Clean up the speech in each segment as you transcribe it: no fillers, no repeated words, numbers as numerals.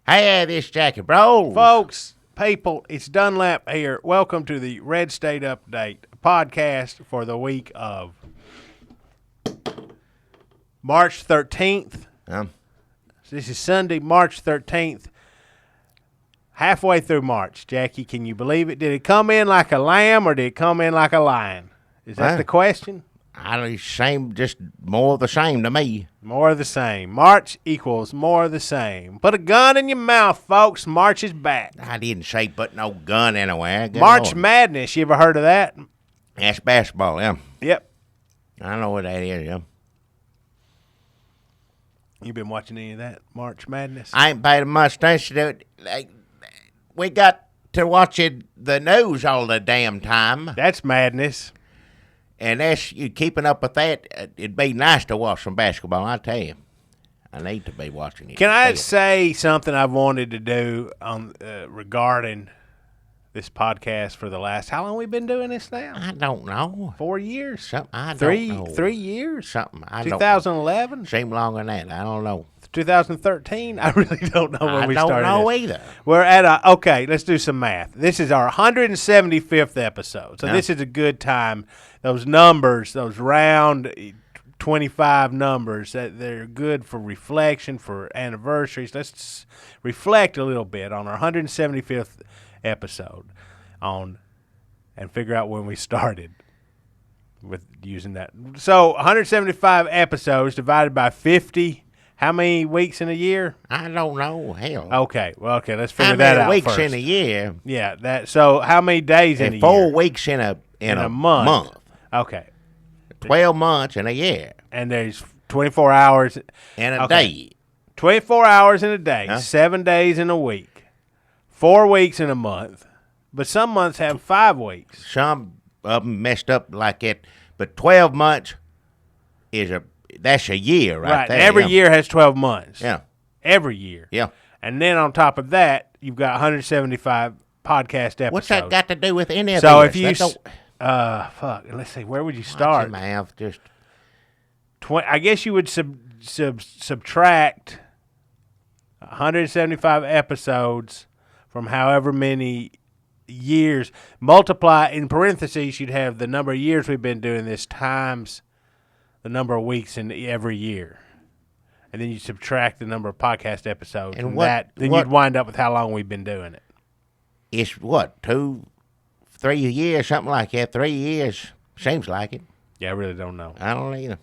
Hey, this Jackie Bro. Folks, people, it's Dunlap here. Welcome to the Red State Update podcast for the week of March 13th. This is Sunday, March 13th. Halfway through March. Jackie, can you believe it? Did it come in like a lamb or did it come in like a lion? Is that the question? Just more of the same to me. More of the same. March equals more of the same. Put a gun in your mouth, folks. March is back. I didn't say put no gun anywhere. Good March Lord. Madness. You ever heard of that? That's basketball, yeah. Yep. I know what that is, yeah. You been watching any of that March Madness? I ain't paid much attention to it. We got to watching the news all the damn time. That's madness. And that's you keeping up with that. It'd be nice to watch some basketball, I tell you. I need to be watching it. Can I say something I've wanted to do on regarding this podcast for the last? How long we been doing this now? I don't know. 4 years? Something I don't know. 3 years? Something I 2011? Seem longer than that. I don't know. 2013? I really don't know when we started. I don't know this. either. We're at okay, let's do some math. This is our 175th episode. So This is a good time. Those numbers, those round 25 numbers, they're good for reflection, for anniversaries. Let's reflect a little bit on our 175th episode and figure out when we started with using that. So 175 episodes divided by 50. How many weeks in a year? I don't know. Hell. Okay. Well, okay. Let's figure that out How many weeks first. in a year? Yeah. So how many days in a year? 4 weeks in a month. Okay. 12 months in a year. And there's 24 hours. In a day. 24 hours in a day. Huh? 7 days in a week. 4 weeks in a month. But some months have 5 weeks. Some of them messed up like that. But 12 months that's a year right there. Every year has 12 months. Yeah. Every year. Yeah. And then on top of that, you've got 175 podcast episodes. What's that got to do with any of so this? if you let's see, where would you start? Watch your mouth, just I guess you would subtract 175 episodes from however many years. Multiply in parentheses. You'd have the number of years we've been doing this times the number of weeks in every year, and then you subtract the number of podcast episodes, and you'd wind up with how long we've been doing it. It's what, 2, 3 years, something like that. 3 years seems like it. Yeah, I really don't know. I don't either.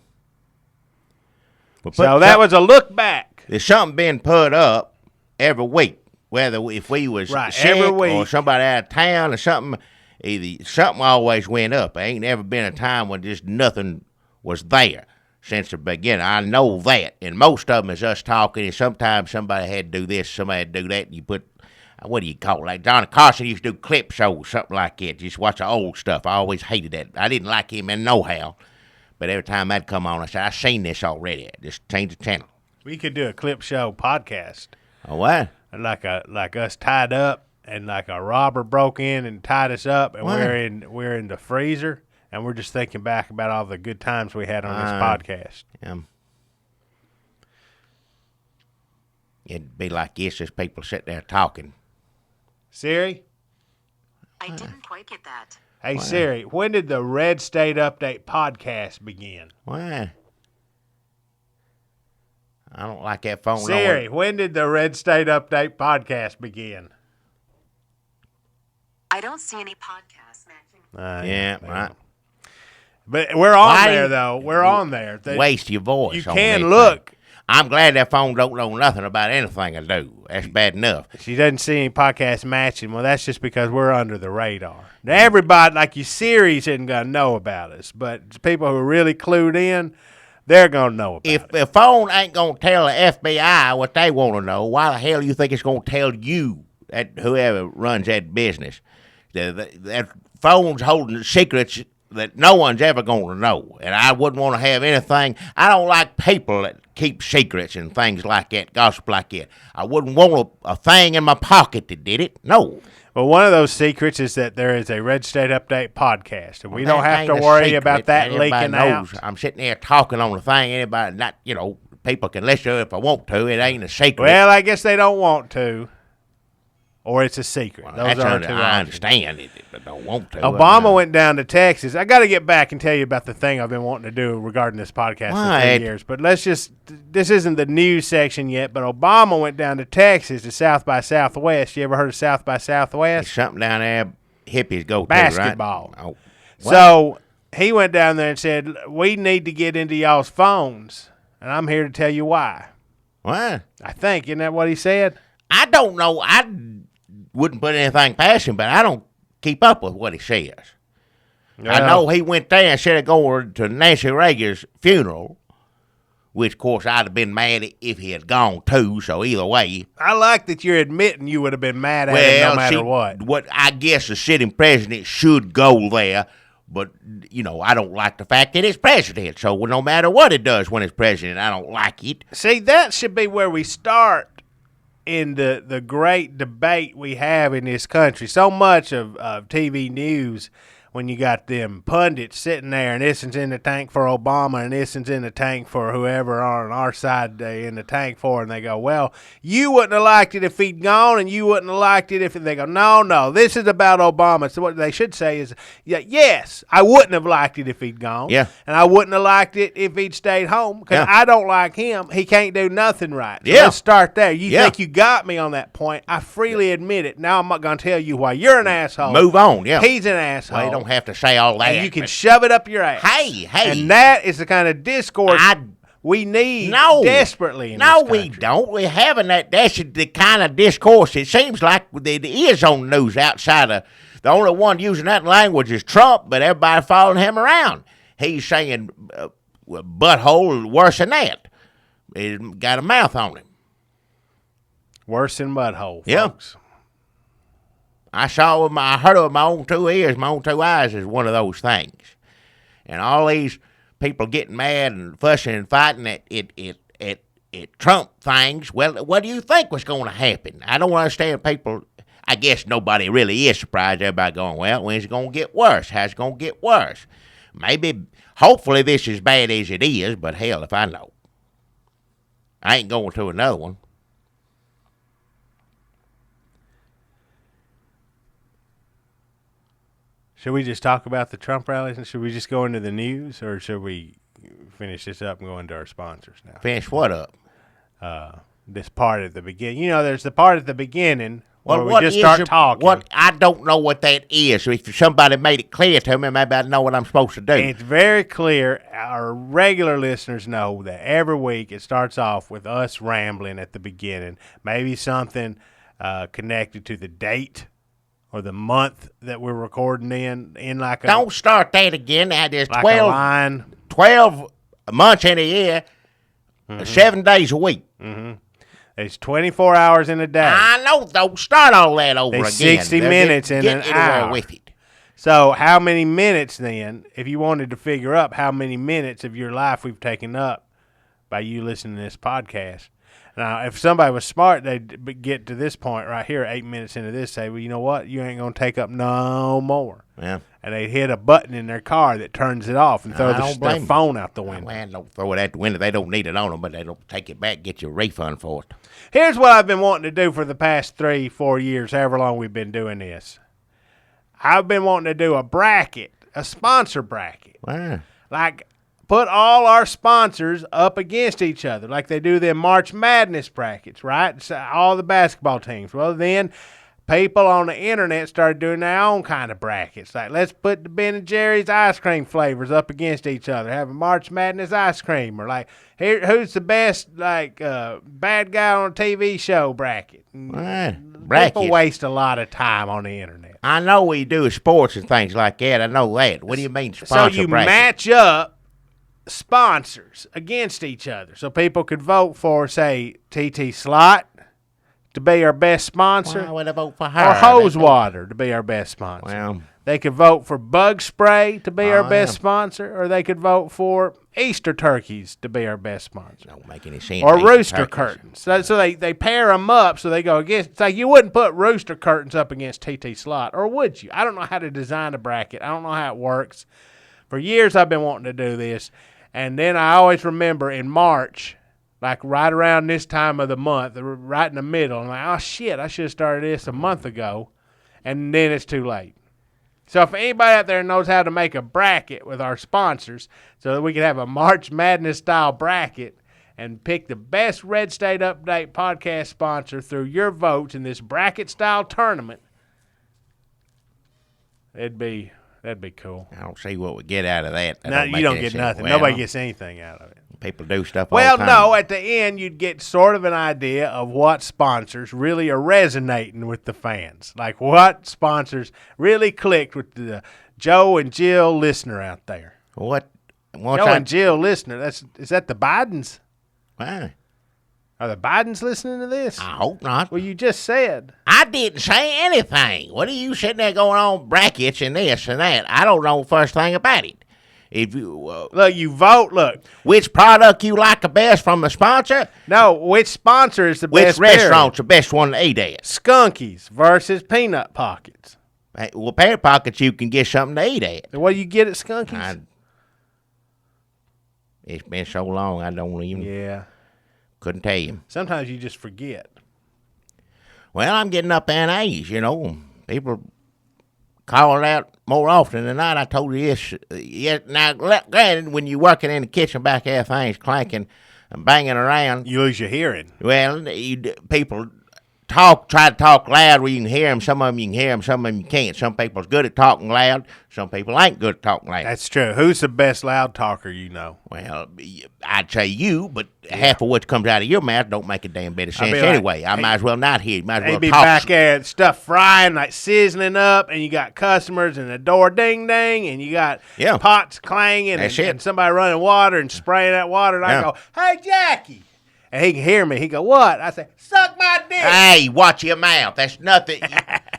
So that was a look back. There's something being put up every week, whether if we was sick every week, or somebody out of town or something. Something always went up. There ain't never been a time when just nothing was there since the beginning. I know that. And most of them is us talking, and sometimes somebody had to do this, somebody had to do that, and you put, what do you call it? Like Johnny Carson used to do clip shows, something like that. Just watch the old stuff. I always hated that. I didn't like him in no how. But every time that'd come on, I said, I've seen this already. Just change the channel. We could do a clip show podcast. Oh, what? Like us tied up, and like a robber broke in and tied us up, and we're in the freezer. And we're just thinking back about all the good times we had on this podcast. It'd be like this as people sit there talking. Siri? I didn't quite get that. Hey, Siri, when did the Red State Update podcast begin? Why? I don't like that phone. Siri, when did the Red State Update podcast begin? I don't see any podcasts matching. Yeah, right. But we're on there, though. We're on there. Waste your voice. You can look. I'm glad that phone don't know nothing about anything I do. That's bad enough. She doesn't see any podcasts matching. Well, that's just because we're under the radar. Now, everybody, like your Siri, isn't going to know about us. But people who are really clued in, they're going to know about it. If the phone ain't going to tell the FBI what they want to know, why the hell you think it's going to tell you, that whoever runs that business? That phone's holding secrets that no one's ever going to know. And I wouldn't want to have anything. I don't like people that keep secrets and things like that, gossip like that. I wouldn't want a thing in my pocket that did it. No. Well, one of those secrets is that there is a Red State Update podcast, and we don't have to worry about that leaking out. I'm sitting there talking on the thing. Anybody, not, people can listen to it if I want to. It ain't a secret. Well, I guess they don't want to, or it's a secret. Well, those are two I options. understand it, but don't want to. Obama went down to Texas. I got to get back and tell you about the thing I've been wanting to do regarding this podcast for 3 years. But this isn't the news section yet, but Obama went down to Texas to South by Southwest. You ever heard of South by Southwest? There's something down there hippies go to, Basketball. right? Oh. So he went down there and said, we need to get into y'all's phones, and I'm here to tell you why. What? I think. Isn't that what he said? I don't know. I wouldn't put anything past him, but I don't keep up with what he says. I know he went there instead of going to Nancy Reagan's funeral, which, of course, I'd have been mad if he had gone too, so either way. I like that you're admitting you would have been mad at him no matter what. What I guess the sitting president should go there, but, I don't like the fact that it's president, so no matter what it does when it's president, I don't like it. See, that should be where we start in the great debate we have in this country. So much of TV news, when you got them pundits sitting there, and this one's in the tank for Obama, and this one's in the tank for whoever on our side they in the tank for, and they go, well, you wouldn't have liked it if he'd gone, and you wouldn't have liked it if they go, no, this is about Obama. So what they should say is, yes, I wouldn't have liked it if he'd gone, yeah, and I wouldn't have liked it if he'd stayed home, because I don't like him. He can't do nothing right. So let's start there. You think you got me on that point. I freely admit it. Now I'm not going to tell you why you're an asshole. Move on, yeah. He's an asshole. Well, you don't have to say all that. And you can shove it up your ass. Hey. And that is the kind of discourse we need desperately in this country. We don't. We're having that. That's the kind of discourse it seems like it is on the news outside of. The only one using that language is Trump, but everybody following him around. He's saying butthole worse than that. He's got a mouth on him. Worse than butthole, Yeah. folks. I heard it with my own 2 ears, my own 2 eyes is one of those things. And all these people getting mad and fussing and fighting at Trump things, well, what do you think was going to happen? I don't understand people. I guess nobody really is surprised. Everybody going, well, when's it going to get worse? How's it going to get worse? Hopefully this is as bad as it is, but hell if I know. I ain't going to another one. Should we just talk about the Trump rallies, and should we just go into the news, or should we finish this up and go into our sponsors now? Finish what up? This part at the beginning. There's the part at the beginning where Well, we just start talking. I don't know what that is. So if somebody made it clear to me, maybe I'd know what I'm supposed to do. It's very clear. Our regular listeners know that every week it starts off with us rambling at the beginning. Maybe something connected to the date or the month that we're recording in like a... Don't start that again. There's like 12 months in a year, 7 days a week. Mm-hmm. There's 24 hours in a day. I know. Don't start all that over There's again. 60 minutes in an hour. With it. So how many minutes then, if you wanted to figure up how many minutes of your life we've taken up by you listening to this podcast? Now, if somebody was smart, they'd get to this point right here, 8 minutes into this, say, well, you know what? You ain't going to take up no more. Yeah. And they'd hit a button in their car that turns it off and throw their phone out the window. Man, don't throw it out the window. They don't need it on them, but they don't take it back, get you a refund for it. Here's what I've been wanting to do for the past 3-4 years, however long we've been doing this. I've been wanting to do a bracket, a sponsor bracket. Wow. Like, put all our sponsors up against each other, like they do them March Madness brackets, right? So all the basketball teams. Well, then people on the internet started doing their own kind of brackets. Like, let's put the Ben & Jerry's ice cream flavors up against each other. Have a March Madness ice cream. Or, like, here, who's the best, bad guy on a TV show bracket. People waste a lot of time on the internet. I know we do sports and things like that. I know that. What do you mean sponsor bracket? So you match up sponsors against each other. So people could vote for, say, TT Slot, to be our best sponsor. Why would I vote for her? Or hose water to be our best sponsor. Well, they could vote for bug spray to be our best sponsor, or they could vote for Easter turkeys to be our best sponsor. don't make any sense. Or Easter rooster turkeys. curtains. So they pair them up, so they go against. It's like you wouldn't put rooster curtains up against TT Slot, or would you? I don't know how to design a bracket. I don't know how it works. For years I've been wanting to do this, and then I always remember in March, like right around this time of the month, right in the middle, I'm like, oh shit, I should have started this a month ago, and then it's too late. So if anybody out there knows how to make a bracket with our sponsors so that we can have a March Madness style bracket and pick the best Red State Update podcast sponsor through your votes in this bracket style tournament, that'd be cool. I don't see what we get out of that. No, you don't get nothing. Well, Nobody gets anything out of it. People do stuff all Well, the time. no, at the end, you'd get sort of an idea of what sponsors really are resonating with the fans. Like what sponsors really clicked with the Joe and Jill listener out there. What? Joe and Jill listener, is that the Bidens? Why? Are the Bidens listening to this? I hope not. Well, you just said. I didn't say anything. What are you sitting there going on brackets and this and that? I don't know the first thing about it. If you Look, you vote. Look, which product you like the best from the sponsor? no, which sponsor is the Which best? restaurant's the best one to eat at? Skunkies versus Peanut Pockets. Hey, well, Peanut Pockets you can get something to eat at. What do you get at Skunkies? It's been so long I don't even Yeah. couldn't tell you. Sometimes you just forget. Well, I'm getting up in age, you know. People call it out more often than not. I told you this. Yeah, now, granted, when you're working in the kitchen back there, things clanking and banging around, You lose your hearing. well, people try to talk loud where you can hear them. Some of them you can hear them, some of them you can't. Some people's good at talking loud. Some people ain't good at talking loud. That's true. Who's the best loud talker you know? Well, I'd say you, but half of what comes out of your mouth don't make a damn bit of sense like, anyway. I might as well not hear. Might as They'd well be talk. back there, stuff frying, like sizzling up, and you got customers and the door ding ding, and you got Yeah. pots clanging, That's and it. somebody running water and spraying that water, and I Yeah. go, "Hey, Jackie," and he can hear me. He go, "What?" I say, "Suck my dick." Hey, watch your mouth. That's nothing.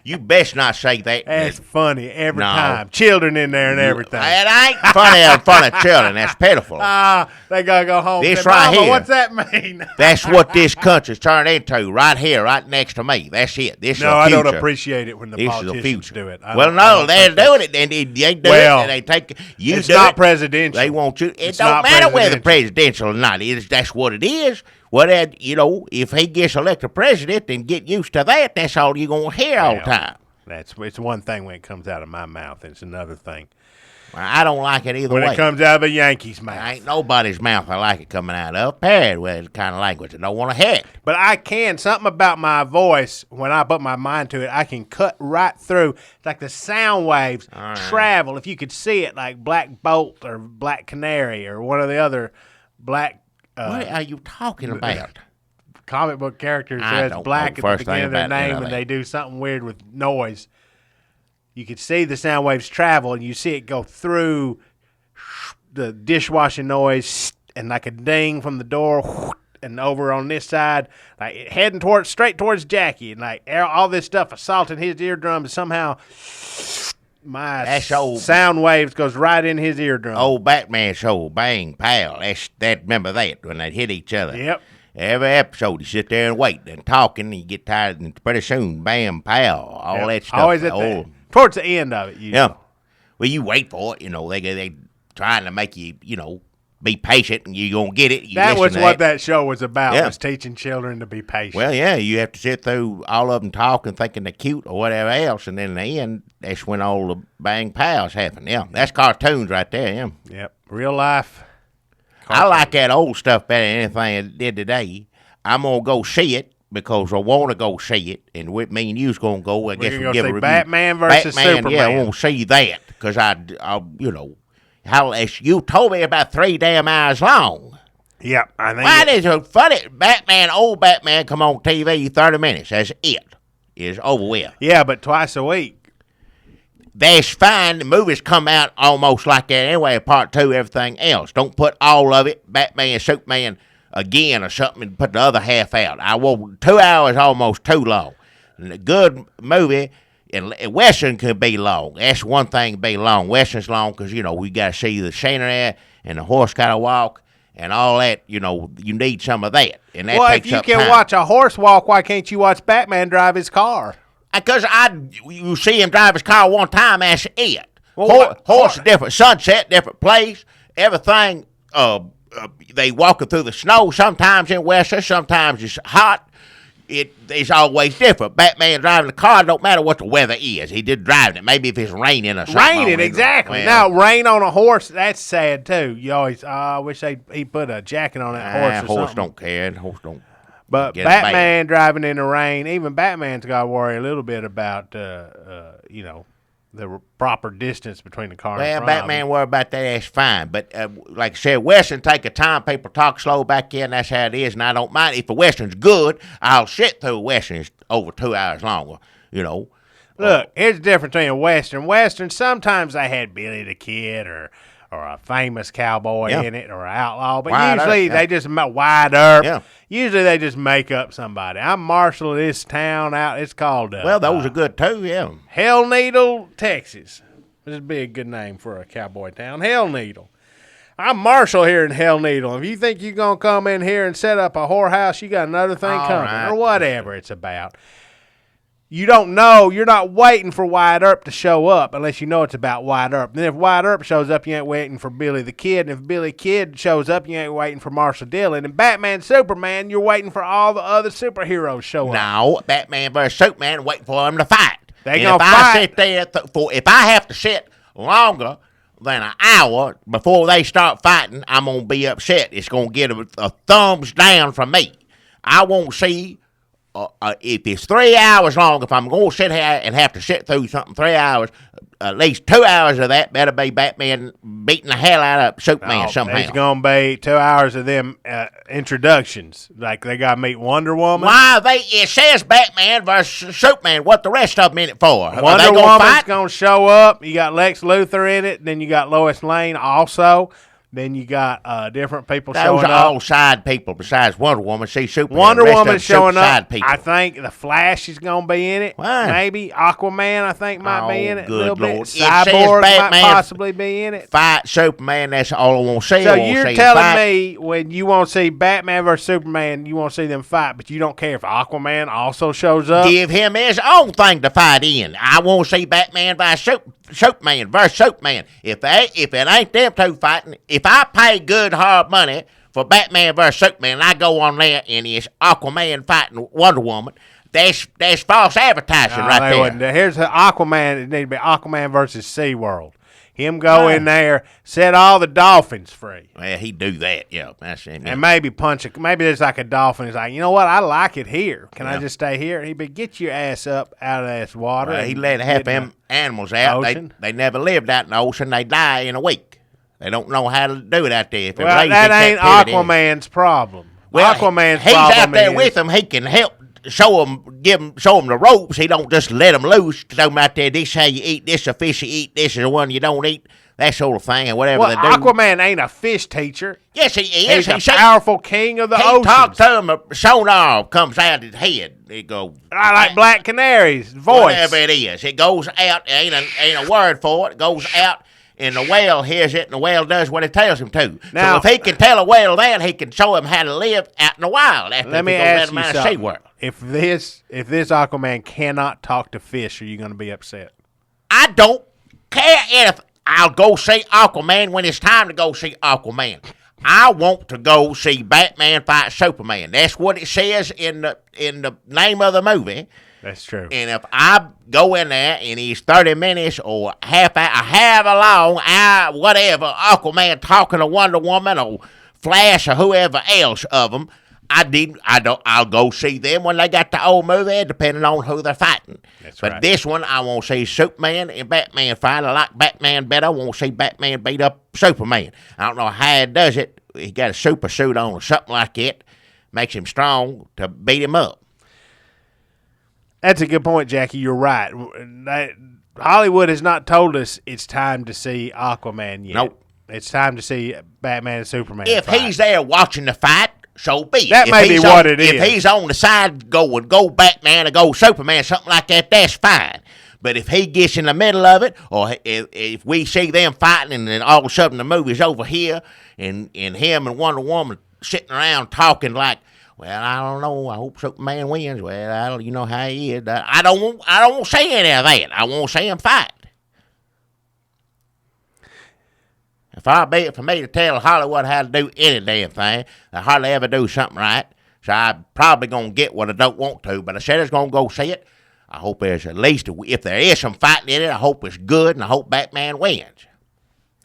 You best not say that. That's funny every No. time. Children in there and everything. It ain't funny in front of children. That's pitiful. They gotta go home. This Say, right "Mama, here. what's that mean?" That's what this country's turned into right here, right next to me. That's it. This is No, the I future. don't appreciate it when the This is the politicians future. do it. I Well, don't- I no, don't they're think that- doing it, and they do Well, it, and they take you. It's do not it. presidential. They want you. It It's don't not matter whether presidential. presidential or not. That's what it is. Well, you know, if he gets elected president, then get used to that. That's all you're gonna hear all the time. It's one thing when it comes out of my mouth, and it's another thing Well, I don't like it either when way. it comes out of a Yankees mouth. Ain't nobody's mouth I like it coming out of. Period. Well, it's the kind of language I don't want to hear. But I can, something about my voice, when I put my mind to it, I can cut right through. It's like the sound waves travel. If you could see it, like Black Bolt or Black Canary or one of the other black What are you talking about? comic book characters I who has don't black know at the first beginning thing of their about none name of and that. they do something weird with noise. You could see the sound waves travel, and you see it go through the dishwashing noise and like a ding from the door and over on this side, like heading straight towards Jackie, and like all this stuff assaulting his eardrums, and somehow my That's old. sound waves goes right in his eardrum. Old Batman show, Bang Pal. Remember that when they hit each other. Yep. Every episode, you sit there and wait and talking, and you get tired, and pretty soon, bam, pal, all that stuff. Always at the towards the end of it. Usually. Yeah. Well, you wait for it. You know, they trying to make you, be patient, and you're going to get it. You That listen was to what that show was about, Yeah. was teaching children to be patient. Well, yeah, you have to sit through all of them talking, thinking they're cute or whatever else, and then in the end, that's when all the bang pals happen. Yeah, that's cartoons right there, yeah. Yep. Real life. I like that old stuff better than anything I did today. I'm going to go see it because I want to go see it, and with me and you's going to go. I guess gonna we'll go give a see review. Batman versus Superman. Yeah, I want to see that because you told me about 3 damn hours long. Yep. I think Why is it funny? Old Batman come on TV 30 minutes. That's it. It's over with. Yeah, but twice a week. That's fine. The movies come out almost like that anyway, part 2, everything else. Don't put all of it, Batman, Superman, again or something and put the other half out. I wore 2 hours almost too long. And a good movie, and Western could be long. That's one thing be long. Western's long because, we got to see the scenery and the horse got to walk and all that. You need some of that. And that takes up time. If you can watch a horse walk, why can't you watch Batman drive his car? Because you see him drive his car one time, that's it. Well, horse is different. Sunset, different place. Everything, they walking through the snow. Sometimes in Western, sometimes it's hot. It's always different. Batman driving the car, don't matter what the weather is. He did driving it. Maybe if it's raining or something. Raining, exactly. Now, rain on a horse, that's sad, too. You always, I wish he put a jacket on that horse or something. Horse don't care. Horse don't. But Batman driving in the rain, even Batman's got to worry a little bit about, the proper distance between the car and the front. Batman worry about that, that's fine. But like I said, Western take a time. People talk slow back in. That's how it is, and I don't mind. If a Western's good, I'll sit through a Western. It's over 2 hours longer, Look, here's the difference between a Western. Western, sometimes they had Billy the Kid or a famous cowboy in it or an outlaw. But usually they just Wide Earp. Yeah. Usually they just make up somebody. I'm marshal of this town out. It's called those are good too, yeah. Hell Needle, Texas. This would be a good name for a cowboy town. Hell Needle. I'm marshal here in Hell Needle. If you think you're going to come in here and set up a whorehouse, you got another thing coming. Right. Or whatever it's about. You don't know. You're not waiting for Wyatt Earp to show up unless you know it's about Wyatt Earp. Then if Wyatt Earp shows up, you ain't waiting for Billy the Kid. And if Billy Kid shows up, you ain't waiting for Marshall Dillon. And Batman, Superman, you're waiting for all the other superheroes show up. No, Batman versus Superman, waiting for them to fight. They gonna fight. I sit there if I have to sit longer than an hour before they start fighting, I'm gonna be upset. It's gonna get a thumbs down from me. I won't see. If it's 3 hours long, if I'm going to sit here and have to sit through something 3 hours, at least 2 hours of that better be Batman beating the hell out of Superman somehow. It's going to be 2 hours of them introductions. Like they got to meet Wonder Woman. It says Batman versus Superman. What the rest of them in it for? Wonder Woman's going to show up. You got Lex Luthor in it. Then you got Lois Lane also. Then you got different people showing up. Those are all side people besides Wonder Woman. See, Superman. Wonder Woman's showing up. People. I think the Flash is going to be in it. Why? Maybe Aquaman, I think, might be in it a little Lord. bit. Cyborg might possibly be in it. Fight Superman. That's all I want to see. So you're telling me when you want to see Batman versus Superman, you want to see them fight, but you don't care if Aquaman also shows up? Give him his own thing to fight in. I want to see Batman versus Superman versus Superman. If it ain't them two fighting, if I pay good hard money for Batman versus Superman, and I go on there and it's Aquaman fighting Wonder Woman, that's false advertising right there. Here's Aquaman. It need to be Aquaman versus SeaWorld. Him go in there, set all the dolphins free. Well, he'd do that, yeah. That's it. And maybe maybe there's like a dolphin. He's like, you know what? I like it here. Can I just stay here? He'd be, get your ass up out of this water. Well, he let half them animals out. They never lived out in the ocean. They die in a week. They don't know how to do it out there. Well, that ain't Aquaman's problem. Well, Aquaman's he's problem out there with them. He can help. Show them the ropes. He don't just let them loose. Show them out there, this how you eat, this a fish you eat, this is the one you don't eat, that sort of thing, and whatever they do. Aquaman ain't a fish teacher. Yes, he is. He's a powerful king of the ocean. He talks to him, a sonar comes out his head. It goes. I like Black Canary's voice. Whatever it is. It goes out. Ain't a word for it. It goes out. And the whale hears it, and the whale does what it tells him to. Now, so if he can tell a whale that, he can show him how to live out in the wild. Let me ask you something. If this Aquaman cannot talk to fish, are you going to be upset? I don't care if I'll go see Aquaman when it's time to go see Aquaman. I want to go see Batman fight Superman. That's what it says in the name of the movie. That's true. And if I go in there and he's 30 minutes or however long, whatever, Aquaman talking to Wonder Woman or Flash or whoever else of them, I'll go see them when they got the old movie, depending on who they're fighting. That's but right. This one, I want to see Superman and Batman fight. I like Batman better. I want to see Batman beat up Superman. I don't know how he does it. He got a super suit on or something like that. Makes him strong to beat him up. That's a good point, Jackie. You're right. Hollywood has not told us it's time to see Aquaman yet. Nope. It's time to see Batman and Superman If fight. he's there watching the fight, So be it. That may be what it is. If he's on the side go Batman or go Superman, something like that, that's fine. But if he gets in the middle of it, or if we see them fighting and then all of a sudden the movie's over here and him and Wonder Woman sitting around talking like, well, I don't know, I hope Superman wins. Well, you know how he is. I don't want to see any of that. I want to see him fight. If I be it for me to tell Hollywood how to do any damn thing, they hardly ever do something right. So I'm probably going to get what I don't want to, but I said I was going to go see it. I hope there's at least, if there is some fighting in it, I hope it's good, and I hope Batman wins.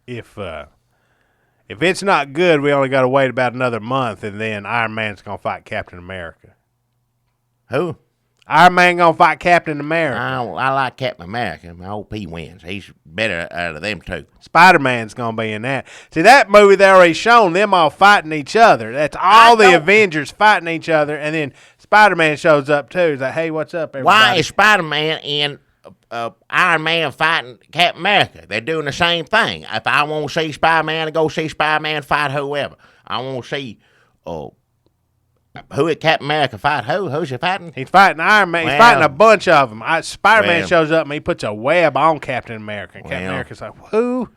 If it's not good, we only got to wait about another month, and then Iron Man's going to fight Captain America. Who? Iron Man going to fight Captain America. I like Captain America. I hope he wins. He's better out of them two. Spider-Man's going to be in that. See, that movie they already shown them all fighting each other. That's all the Avengers fighting each other, and then Spider-Man shows up too. He's like, hey, what's up, everybody? Why is Spider-Man and Iron Man fighting Captain America? They're doing the same thing. If I want to see Spider-Man, I go see Spider-Man fight whoever. I want to see who at Captain America fight who? Who's he fighting? He's fighting Iron Man. He's fighting a bunch of them. Spider-Man shows up and he puts a web on Captain America. And Captain America's like, who?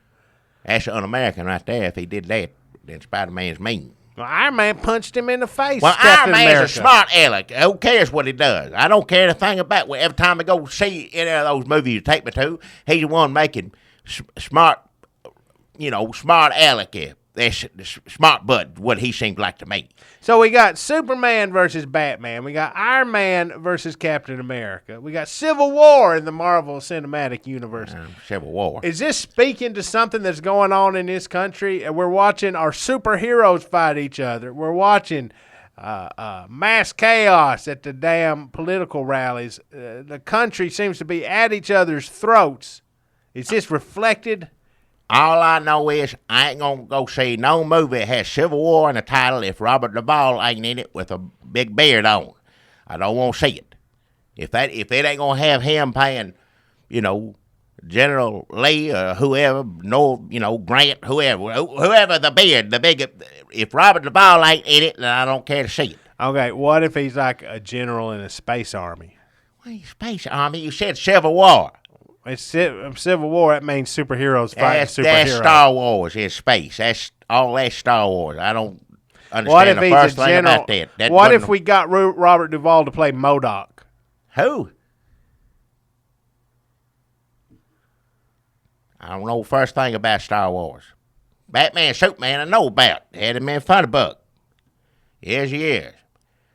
That's un-American right there. If he did that, then Spider-Man's mean. Well, Iron Man punched him in the face. Well, Captain Iron Man's America. a smart aleck. Who cares what he does? I don't care anything about it. Every time I go see any of those movies you take me to, he's the one making smart aleck. That's smart butt, what he seems like to me. So we got Superman versus Batman. We got Iron Man versus Captain America. We got Civil War in the Marvel Cinematic Universe. Civil War. Is this speaking to something that's going on in this country? We're watching our superheroes fight each other. We're watching mass chaos at the damn political rallies. The country seems to be at each other's throats. Is this reflected? All I know is I ain't going to go see no movie that has Civil War in the title if Robert Duvall ain't in it with a big beard on. I don't want to see it. If it ain't going to have him paying, General Lee or whoever, Grant, whoever the beard, the big, if Robert Duvall ain't in it, then I don't care to see it. Okay, what if he's like a general in a space army? What, space army? You said Civil War. It's Civil War. That means superheroes fighting superheroes. That's Star Wars in space. That's Star Wars. I don't understand the first thing about that. What if we got Robert Duvall to play MODOK? Who? I don't know the first thing about Star Wars. Batman, Superman, I know about. Had him in Funny Book. Years.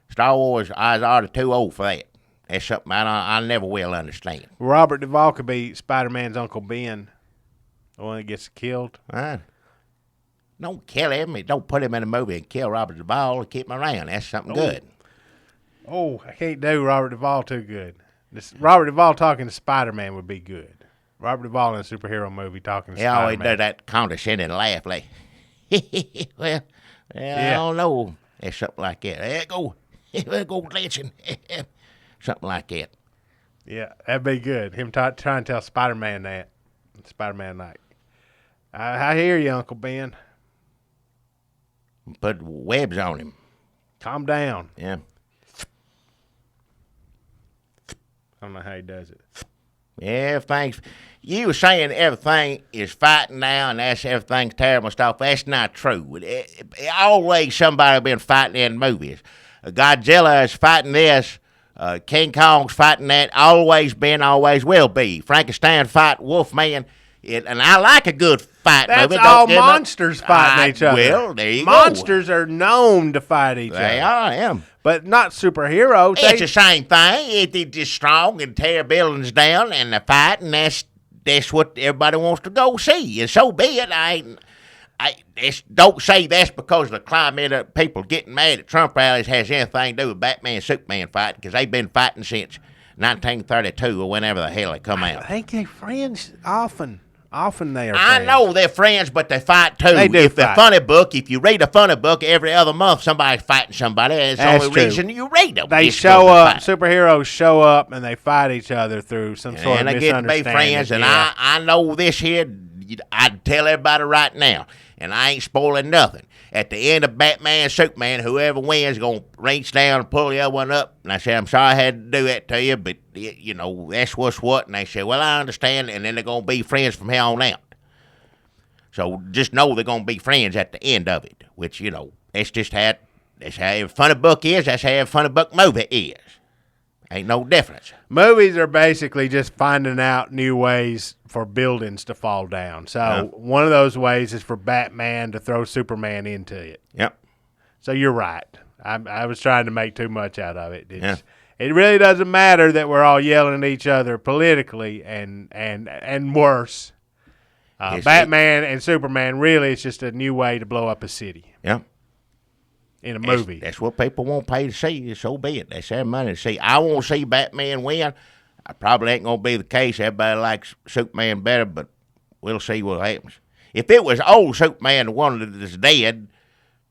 Star Wars, I was already too old for that. That's something I never will understand. Robert Duvall could be Spider-Man's Uncle Ben, the one that gets killed. Don't kill him. Don't put him in a movie and kill Robert Duvall and keep him around. That's something good. Oh, I can't do Robert Duvall too good. Robert Duvall talking to Spider-Man would be good. Robert Duvall in a superhero movie talking to Spider-Man. He always does that condescending laugh like, well, I don't know. It's something like that. There you go dancing. Something like that. Yeah, that'd be good. Him trying to tell Spider-Man that. Spider-Man like, I hear you, Uncle Ben. Put webs on him. Calm down. Yeah. I don't know how he does it. You were saying everything is fighting now and that's everything's terrible stuff. That's not true. Always somebody been fighting in movies. Godzilla is fighting this. King Kong's fighting that. Always been, always will be. Frankenstein fight Wolfman. And I like a good fight movie. That's all monsters fighting each other. Well, there you go. Monsters are known to fight each other. They are, yeah. But not superheroes. It's the same thing. It's just strong and tear buildings down and the fight, and that's what everybody wants to go see. And so be it. Don't say that's because the climate of people getting mad at Trump rallies has anything to do with Batman and Superman fighting, because they've been fighting since 1932 or whenever the hell they come out. I think they're friends often. Often they are I friends. know they're friends, but they fight too. They do if fight. If you read a funny book every other month, somebody's fighting somebody. That's the only true. reason you read them. They show up, superheroes show up, and they fight each other through some sort of misunderstanding. And they get to be friends, and I know this here, I'd tell everybody right now, and I ain't spoiling nothing. at the end of Batman, Superman, whoever wins is going to reach down and pull the other one up. And I said, I'm sorry I had to do that to you, but, you know, that's what's what. And they said, well, I understand. And then they're going to be friends from here on out. So just know they're going to be friends at the end of it, which, you know, that's just how every funny book is. That's how every funny book movie is. Ain't no difference. Movies are basically just finding out new ways for buildings to fall down. So one of those ways is for Batman to throw Superman into it. Yep. So you're right. I was trying to make too much out of it. It really doesn't matter that we're all yelling at each other politically and worse. Batman and Superman really is just a new way to blow up a city. Yep. In a movie. That's what people won't pay to see. So be it. That's their money to see. I won't see Batman win. I probably ain't going to be the case. Everybody likes Superman better, but we'll see what happens. If it was old Superman, the one that is dead,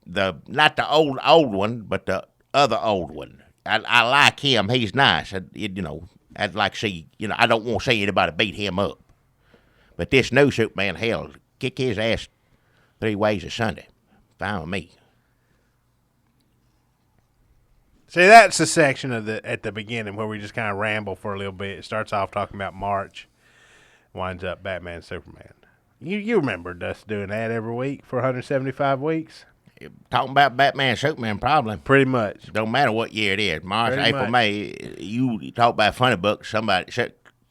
not the old one, but the other old one, I like him. He's nice. I'd like to see, I don't want to see anybody beat him up. But this new Superman, hell, kick his ass 3 ways a Sunday. Fine with me. See, that's the section at the beginning where we just kind of ramble for a little bit. It starts off talking about March, winds up Batman, Superman. You remember us doing that every week for 175 weeks? Talking about Batman, Superman, probably. Pretty much. Don't matter what year it is. March, Pretty April, much. May. You talk about funny books, somebody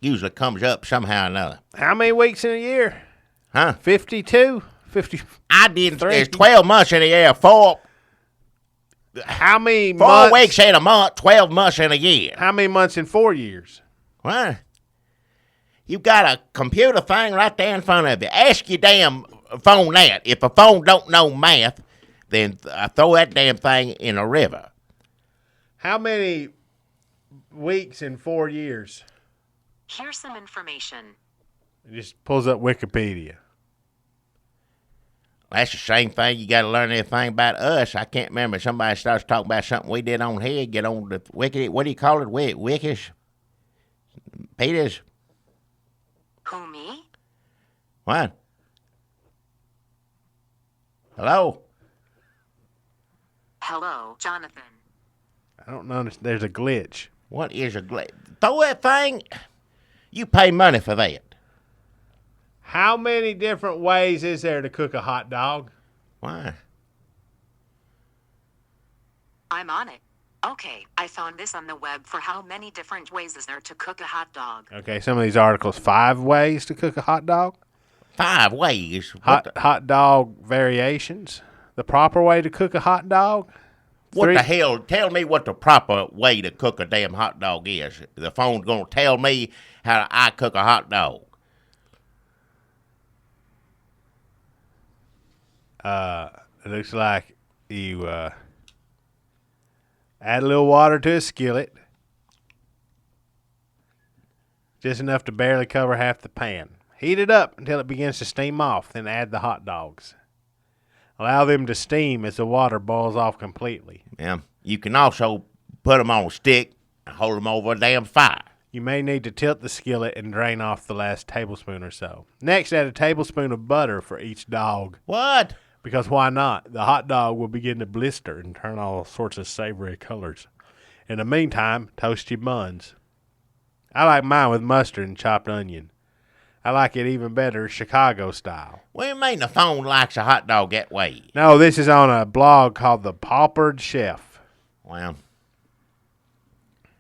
usually comes up somehow or another. How many weeks in a year? Huh? 52? 50? I did. There's 12 months in a year. How many 4 months? weeks in a month, 12 months in a year. How many months in 4 years? What? You got a computer thing right there in front of you. Ask your damn phone that. If a phone don't know math, then throw that damn thing in a river. How many weeks in 4 years? Here's some information. It just pulls up Wikipedia. That's the same thing. You got to learn anything about us. I can't remember. Somebody starts talking about something we did on here. Get on the wiki. What do you call it? Wikis? Peters? Who, me? What? Hello? Hello, Jonathan. I don't know. There's a glitch. What is a glitch? Throw that thing. You pay money for that. How many different ways is there to cook a hot dog? Why? I'm on it. Okay, I found this on the web for how many different ways is there to cook a hot dog. Okay, some of these articles, 5 ways to cook a hot dog. 5 ways? Hot dog variations. The proper way to cook a hot dog. What the hell? Tell me what the proper way to cook a damn hot dog is. The phone's going to tell me how I cook a hot dog. It looks like you add a little water to a skillet, just enough to barely cover half the pan. Heat it up until it begins to steam off, then add the hot dogs. Allow them to steam as the water boils off completely. Yeah. You can also put them on a stick and hold them over a damn fire. You may need to tilt the skillet and drain off the last tablespoon or so. Next, add a tablespoon of butter for each dog. What? Because why not? The hot dog will begin to blister and turn all sorts of savory colors. In the meantime, toast your buns. I like mine with mustard and chopped onion. I like it even better Chicago style. What do you mean the phone likes a hot dog that way? No, this is on a blog called The Paupered Chef. Well,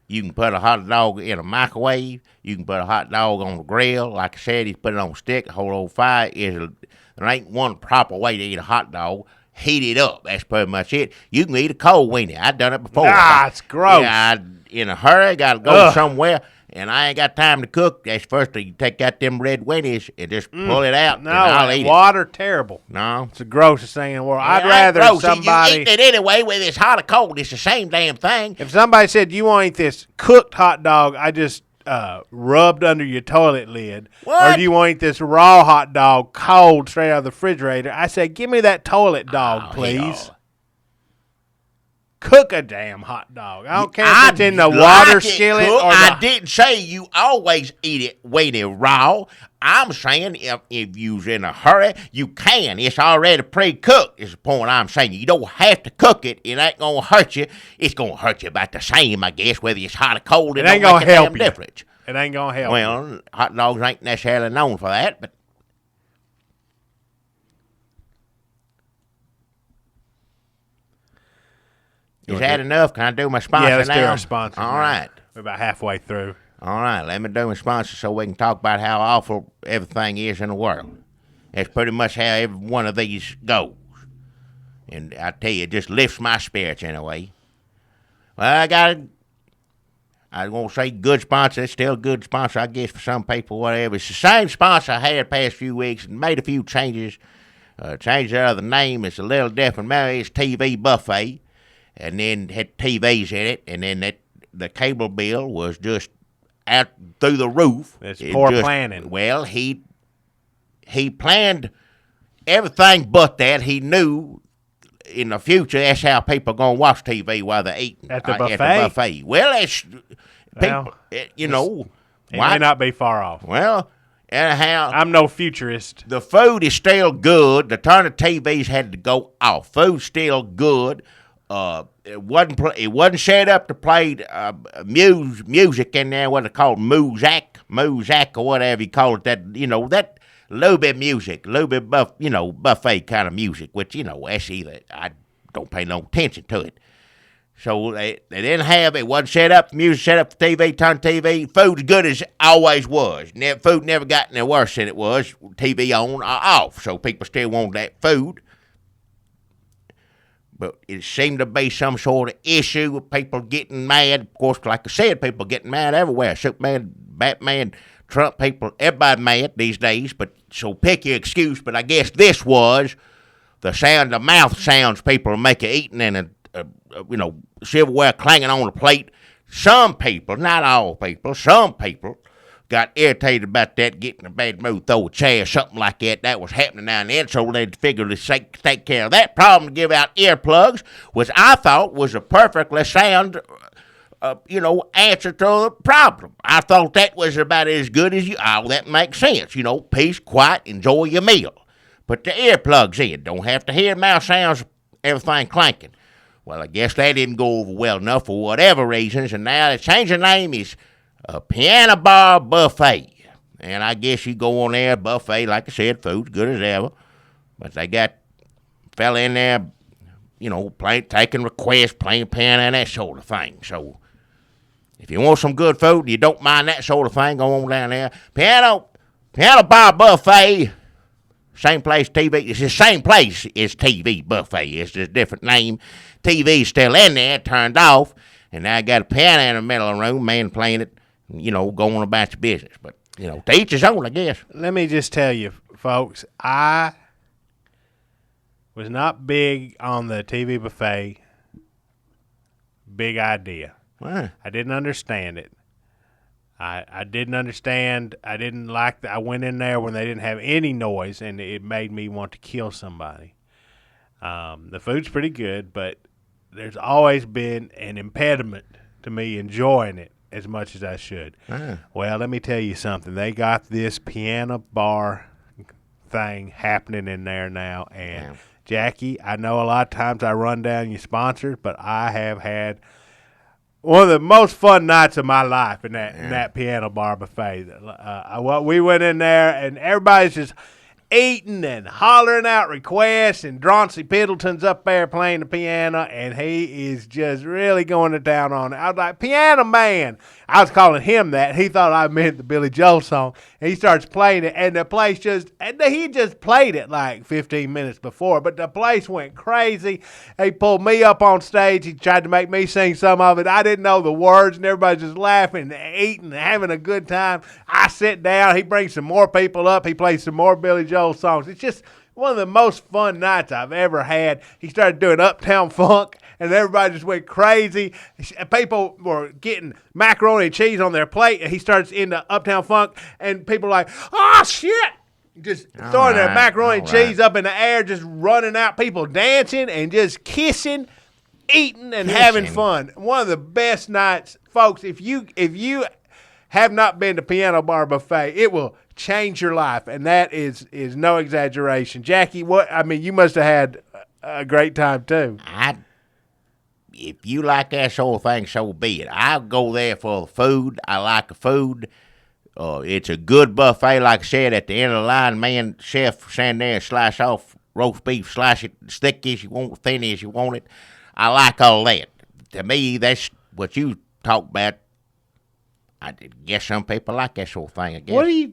you can put a hot dog in a microwave. You can put a hot dog on the grill. Like I said, you put it on a stick, hold it on fire. There ain't one proper way to eat a hot dog. Heat it up. That's pretty much it. You can eat a cold weenie. I've done it before. It's gross. Yeah, in a hurry, got to go somewhere, and I ain't got time to cook. That's first thing. You take out them red weenies and just pull it out, and I'll eat water, terrible. No. It's the grossest thing in the world. I'd Yeah, rather gross. somebody... You eat it anyway, whether it's hot or cold. It's the same damn thing. If somebody said, you want to eat this cooked hot dog, I just rubbed under your toilet lid. What? Or do you want to eat this raw hot dog cold straight out of the refrigerator? I said, give me that toilet dog, please. Hell. cook a damn hot dog. I don't care if it's in the like water it skillet cooked. or I didn't say you always eat it when it's raw. I'm saying if you's in a hurry, you can. It's already pre-cooked is the point I'm saying. You don't have to cook it. It ain't going to hurt you. It's going to hurt you about the same, I guess, whether it's hot or cold. It ain't don't gonna make a help damn you. difference. It ain't going to help. Well, hot dogs ain't necessarily known for that, but is that enough? Can I do my sponsor now? Yeah, let's do our sponsors. All now. right. We're about halfway through. All right, let me do my sponsor so we can talk about how awful everything is in the world. That's pretty much how every one of these goes. And I tell you, it just lifts my spirits in a way. Well, I was going to say good sponsor. It's still a good sponsor, I guess, for some people, whatever. It's the same sponsor I had the past few weeks and made a few changes. Changed out of the name. It's a little different. Now it's TV Buffet. And then had TVs in it. And then the cable bill was just out through the roof. It's poor planning. Well, he planned everything but that. He knew in the future that's how people are going to watch TV while they're eating. At the buffet? At the buffet. Well, it's people, It may not be far off. Well, anyhow, I'm no futurist. the food is still good. The turn of TVs had to go off. Food's still good. It wasn't set up to play music in there. What they call muzak or whatever you call it. That that little bit music, little bit buffet kind of music. Which that's either I don't pay no attention to it. So they didn't have it. Wasn't set up. Music set up for TV. Turn TV. Food's good as it always was. Food never got any worse than it was. TV on or off. So people still want that food. But it seemed to be some sort of issue with people getting mad. Of course, like I said, people getting mad everywhere. Superman, Batman, Trump, people, everybody mad these days. But so pick your excuse. But I guess this was the mouth sounds people are making eating and silverware clanging on the plate. Some people, not all people, some people got irritated about that, getting in a bad mood, throw a chair, something like that. That was happening now and then, so they figured to take care of that problem, to give out earplugs, which I thought was a perfectly sound, answer to the problem. I thought that was about as good as that makes sense. Peace, quiet, enjoy your meal. Put the earplugs in. Don't have to hear mouth sounds, everything clanking. Well, I guess that didn't go over well enough for whatever reasons, and now they changed the name. Is a Piano Bar Buffet. And I guess you go on there, buffet, like I said, food's good as ever. But they got a fella in there, taking requests, playing piano, and that sort of thing. So if you want some good food and you don't mind that sort of thing, go on down there. Piano Bar Buffet. Same place TV. It's the same place as TV Buffet. It's just a different name. TV's still in there, turned off. And now I got a piano in the middle of the room, man playing it, going about your business. But, to each his own, I guess. Let me just tell you, folks, I was not big on the TV buffet. Big idea. Wow. I didn't understand it. I didn't understand. I didn't like I went in there when they didn't have any noise, and it made me want to kill somebody. The food's pretty good, but there's always been an impediment to me enjoying it as much as I should. Well, let me tell you something. They got this piano bar thing happening in there now. And, Jackie, I know a lot of times I run down your sponsors, but I have had one of the most fun nights of my life in that piano bar buffet. We went in there, and everybody's just eating and hollering out requests, and Droncy Piddleton's up there playing the piano, and he is just really going to town on it. I was like, Piano Man. I was calling him that. He thought I meant the Billy Joel song. And he starts playing it, and the place he just played it like 15 minutes before, but the place went crazy. He pulled me up on stage. He tried to make me sing some of it. I didn't know the words, and everybody's just laughing and eating and having a good time. I sit down. He brings some more people up. He plays some more Billy Joel songs. It's just one of the most fun nights I've ever had. He started doing Uptown Funk, and everybody just went crazy. People were getting macaroni and cheese on their plate, and he starts into Uptown Funk, and people are like, oh, shit! Just throwing their macaroni and cheese up in the air, just running out, people dancing and just kissing. eating and Kissing. having fun. One of the best nights, folks. If you have not been to Piano Bar Buffet, it will change your life, and that is no exaggeration. Jackie, you must have had a great time too. If you like that sort of thing, so be it. I'll go there for the food. I like the food. It's a good buffet, like I said. At the end of the line, man, chef stand there and slice off roast beef, slice it thick as you want, thin as you want it. I like all that. To me, that's what you talk about. I guess some people like that sort of thing, I guess.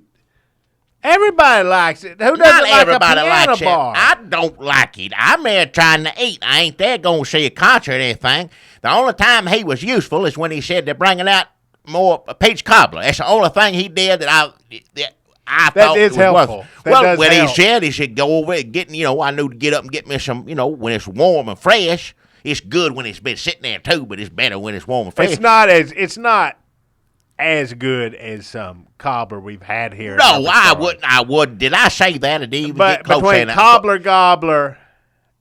Everybody likes it. Who doesn't Not like everybody a piano likes bar? it. I don't like it. I'm there trying to eat. I ain't there going to see a concert or anything. The only time he was useful is when he said they're bringing out more peach cobbler. That's the only thing he did that I thought is was helpful. worth. That Well, does when help. he said go over and get, I knew to get up and get me some, when it's warm and fresh. It's good when it's been sitting there too, but it's better when it's warm and fresh. It's not as good as some cobbler we've had here. No, I wouldn't. Did I say that? Or did even But get close between saying that? cobbler gobbler,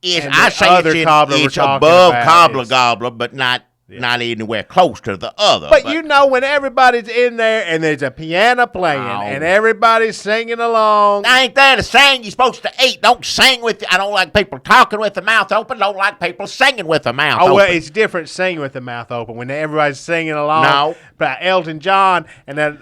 It's, and I the say other it's, cobbler we're it's talking above about cobbler is- gobbler, but not anywhere close to the other. but when everybody's in there and there's a piano playing and everybody's singing along. I ain't there to sing. You're supposed to eat. Don't sing with. I don't like people talking with their mouth open. Don't like people singing with their mouth open. Oh, well, it's different singing with the mouth open when everybody's singing along. No. But Elton John and then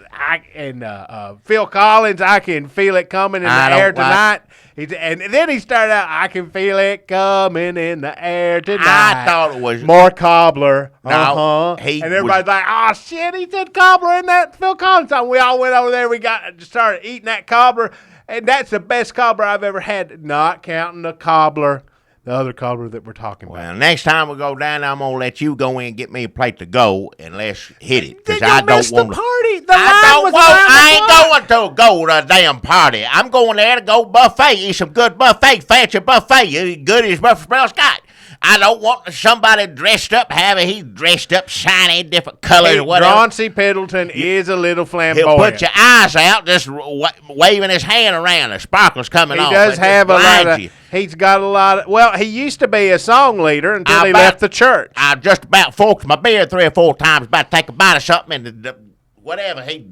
Phil Collins, I can feel it coming in I the don't air like- tonight. And then he started out, I can feel it coming in the air tonight. I thought it was more cobbler. No, And everybody's like, oh, shit, he said cobbler in that Phil Collins song. We all went over there. We started eating that cobbler. And that's the best cobbler I've ever had, not counting the other cobbler that we're talking about. Well, next time we go down, I'm gonna let you go in and get me a plate to go, and let's hit it. Because Then I you don't missed want the to. party. The I line don't was want. around the I ain't clock. going to go to a damn party. I'm going there to go buffet, eat some good buffet, fancy buffet, as good as Murfreesboro's got. I don't want somebody dressed up, he's dressed up, shiny, different colors, or whatever. Chauncey Pendleton is a little He'll flamboyant. put your eyes out, just waving his hand around. The sparkles coming He off. does It have a just lot blinds of. you. He's got a lot of. Well, he used to be a song leader until he left the church. I just about forked my beard 3 or 4 times, about to take a bite of something, and whatever, he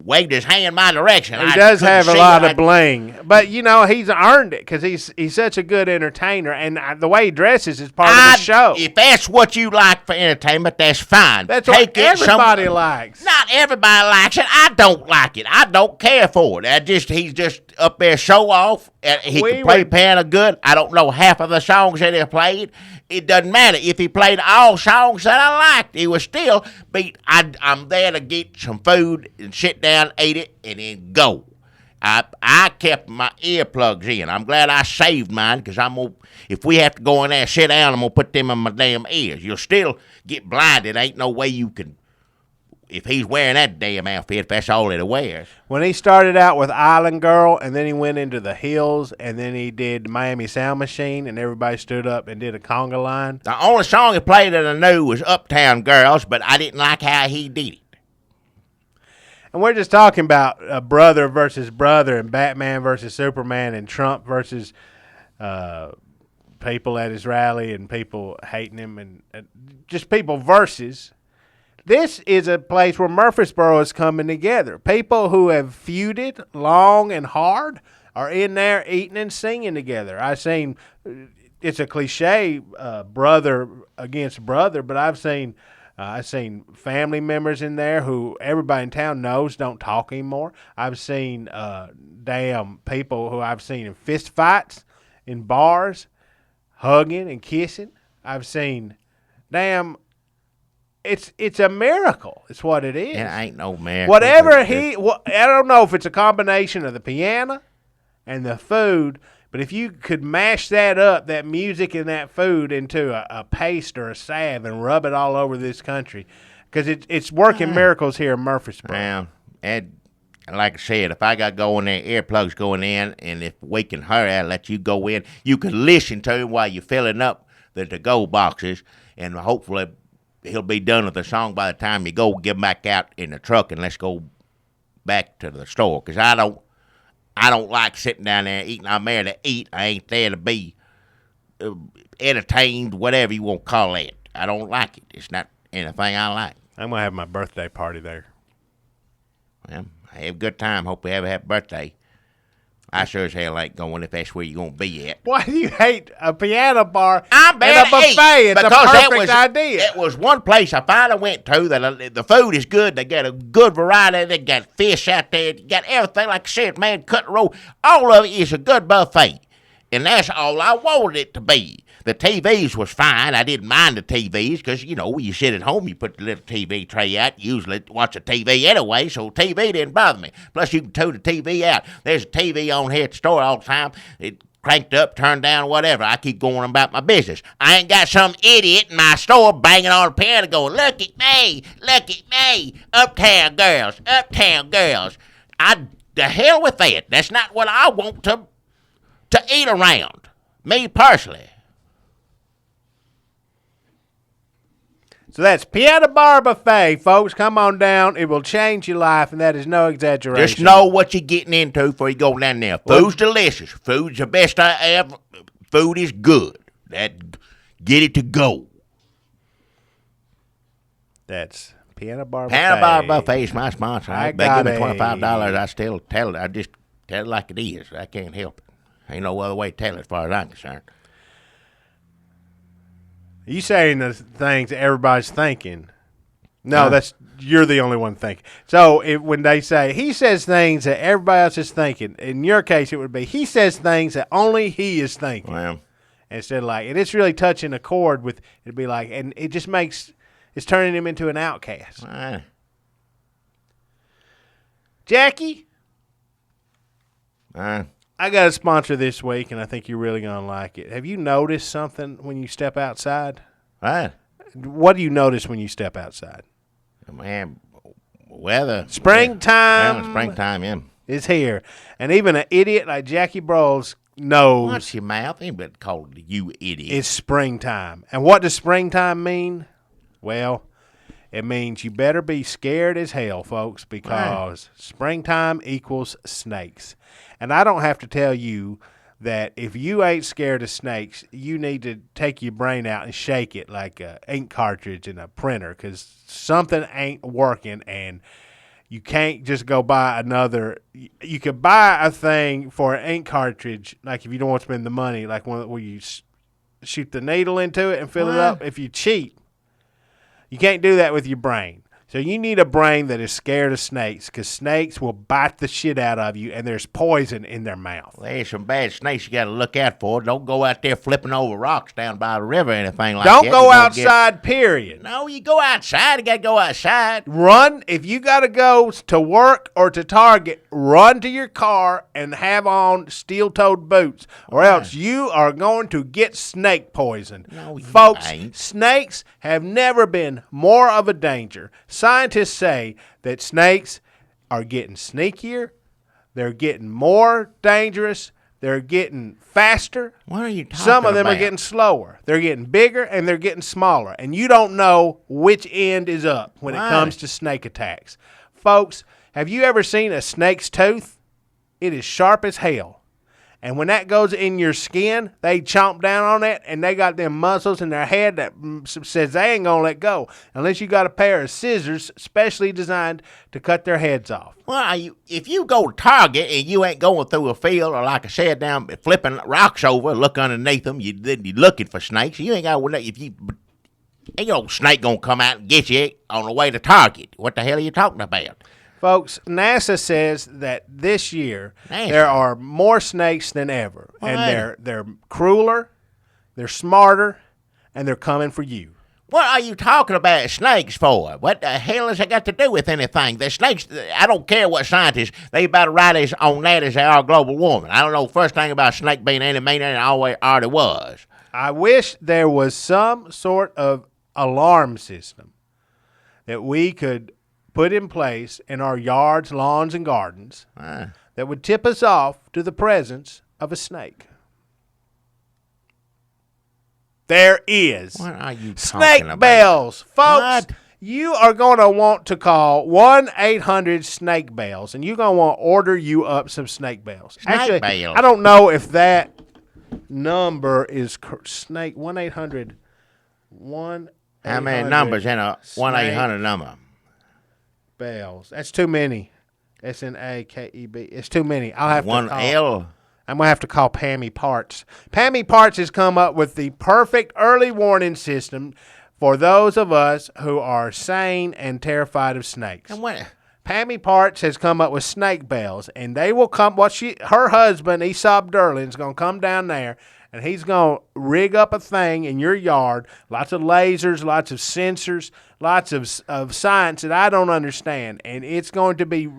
waved his hand my direction. He I does couldn't have a see lot it. of bling, but he's earned it because he's such a good entertainer, and the way he dresses is part of the show. If that's what you like for entertainment, that's fine. That's what everybody likes. Not everybody likes it. I don't like it. I don't care for it. He's just up there show off. And he can play piano good. I don't know half of the songs that he played. It doesn't matter. If he played all songs that I liked, he would still be. I'm there to get some food and sit down, eat it, and then go. I kept my earplugs in. I'm glad I saved mine because if we have to go in there and sit down, I'm going to put them in my damn ears. You'll still get blinded. Ain't no way you can. If he's wearing that damn outfit, if that's all that he wears. When he started out with Island Girl, and then he went into the Hills, and then he did Miami Sound Machine, and everybody stood up and did a conga line. The only song he played that I knew was Uptown Girls, but I didn't like how he did it. And we're just talking about brother versus brother, and Batman versus Superman, and Trump versus people at his rally, and people hating him, and just people versus. This is a place where Murfreesboro is coming together. People who have feuded long and hard are in there eating and singing together. I've seen, it's a cliche, brother against brother, but I've seen family members in there who everybody in town knows don't talk anymore. I've seen damn people who I've seen in fist fights in bars, hugging and kissing. I've seen damn. It's a miracle. It's what it is. It ain't no miracle. Whatever I don't know if it's a combination of the piano and the food, but if you could mash that up, that music and that food into a paste or a salve and rub it all over this country, because it's working miracles here in Murfreesboro. Yeah, and like I said, if I got to go in there, earplugs going in, and if we can hurry, I'll let you go in. You can listen to him while you're filling up the to-go boxes, and hopefully he'll be done with the song by the time you go. Get back out in the truck and let's go back to the store. Because I don't like sitting down there eating. I'm there to eat. I ain't there to be entertained, whatever you want to call it. I don't like it. It's not anything I like. I'm going to have my birthday party there. Well, I have a good time. Hope we have a happy birthday. I sure as hell ain't going if that's where you're going to be at. Why do you hate a piano bar I'm and a buffet? It's a perfect idea. It was one place I finally went to that the food is good. They got a good variety. They got fish out there. They got everything. Like I said, man, cut and roll. All of it is a good buffet. And that's all I wanted it to be. The TVs was fine. I didn't mind the TVs because, you know, when you sit at home, you put the little TV tray out. You usually watch a TV anyway, so TV didn't bother me. Plus, you can tow the TV out. There's a TV on here at the store all the time. It cranked up, turned down, whatever. I keep going about my business. I ain't got some idiot in my store banging on the piano going, look at me, uptown girls. The hell with that. That's not what I want to eat around. Me personally. So that's Piano Bar Buffet, folks. Come on down. It will change your life, and that is no exaggeration. Just know what you're getting into before you go down there. Food's delicious. Food's the best I ever. Food is good. Get it to go. That's Piano Bar Buffet. Piano Bar Buffet is my sponsor. They give me $25. I still tell it. I just tell it like it is. I can't help it. Ain't no other way to tell it as far as I'm concerned. You saying the things that everybody's thinking. No, you're the only one thinking. So when they say he says things that everybody else is thinking, in your case it would be he says things that only he is thinking. Well, instead of like, and it's really touching a chord with, it'd be like, and it just makes, it's turning him into an outcast. Jackie? I got a sponsor this week, and I think you're really going to like it. Have you noticed something when you step outside? What do you notice when you step outside? Man, weather. Springtime. Springtime, is here. And even an idiot like Jackie Brawls knows. Watch your mouth. Ain't been called you idiot. It's springtime. And what does springtime mean? Well, it means you better be scared as hell, folks, because springtime equals snakes. And I don't have to tell you that if you ain't scared of snakes, you need to take your brain out and shake it like an ink cartridge in a printer because something ain't working, and you can't just go buy another. You could buy a thing for an ink cartridge, like if you don't want to spend the money, like one where you shoot the needle into it and fill it up. If you cheat, you can't do that with your brain. So you need a brain that is scared of snakes because snakes will bite the shit out of you, and there's poison in their mouth. Well, there's some bad snakes you got to look out for. Don't go out there flipping over rocks down by the river or anything like that. Don't go outside, period. No, you go outside. You got to go outside. Run. If you got to go to work or to Target, run to your car and have on steel-toed boots, or else you are going to get snake poison. No, you folks, ain't. Snakes have never been more of a danger. Scientists say that snakes are getting sneakier, they're getting more dangerous, they're getting faster. What are you talking about? Some of them are getting slower. They're getting bigger and they're getting smaller. And you don't know which end is up when it comes to snake attacks. Folks, have you ever seen a snake's tooth? It is sharp as hell. And when that goes in your skin, they chomp down on it, and they got them muscles in their head that says they ain't going to let go unless you got a pair of scissors specially designed to cut their heads off. Well, if you go to Target and you ain't going through a field or, like I said, down flipping rocks over, look underneath them, you're looking for snakes. You ain't got to, ain't no snake going to come out and get you on the way to Target. What the hell are you talking about? Folks, NASA says that this year there are more snakes than ever, and they're crueler, they're smarter, and they're coming for you. What are you talking about snakes for? What the hell has that got to do with anything? The snakes, I don't care what scientists, they about right on that as they are global warming. I don't know the first thing about a snake being any meaner than it already was. I wish there was some sort of alarm system that we could put in place in our yards, lawns, and gardens that would tip us off to the presence of a snake. There is. What are you snake talking about? Bells. Folks, what? You are going to want to call 1-800-SNAKE-BELLS, and you're going to want to order you up some snake bells. Snake bells. I don't know if that number is snake 1-800-1 How many numbers in a 1-800 number? Bells. That's too many. SNAKEB. It's too many. I'll have to call. L. I'm going to have to call Pammy Parts. Pammy Parts has come up with the perfect early warning system for those of us who are sane and terrified of snakes. And what? Pammy Parts has come up with snake bells, and they will come. Her husband, Aesop Derlin, is going to come down there, and he's going to rig up a thing in your yard, lots of lasers, lots of sensors, lots of science that I don't understand, and it's going to be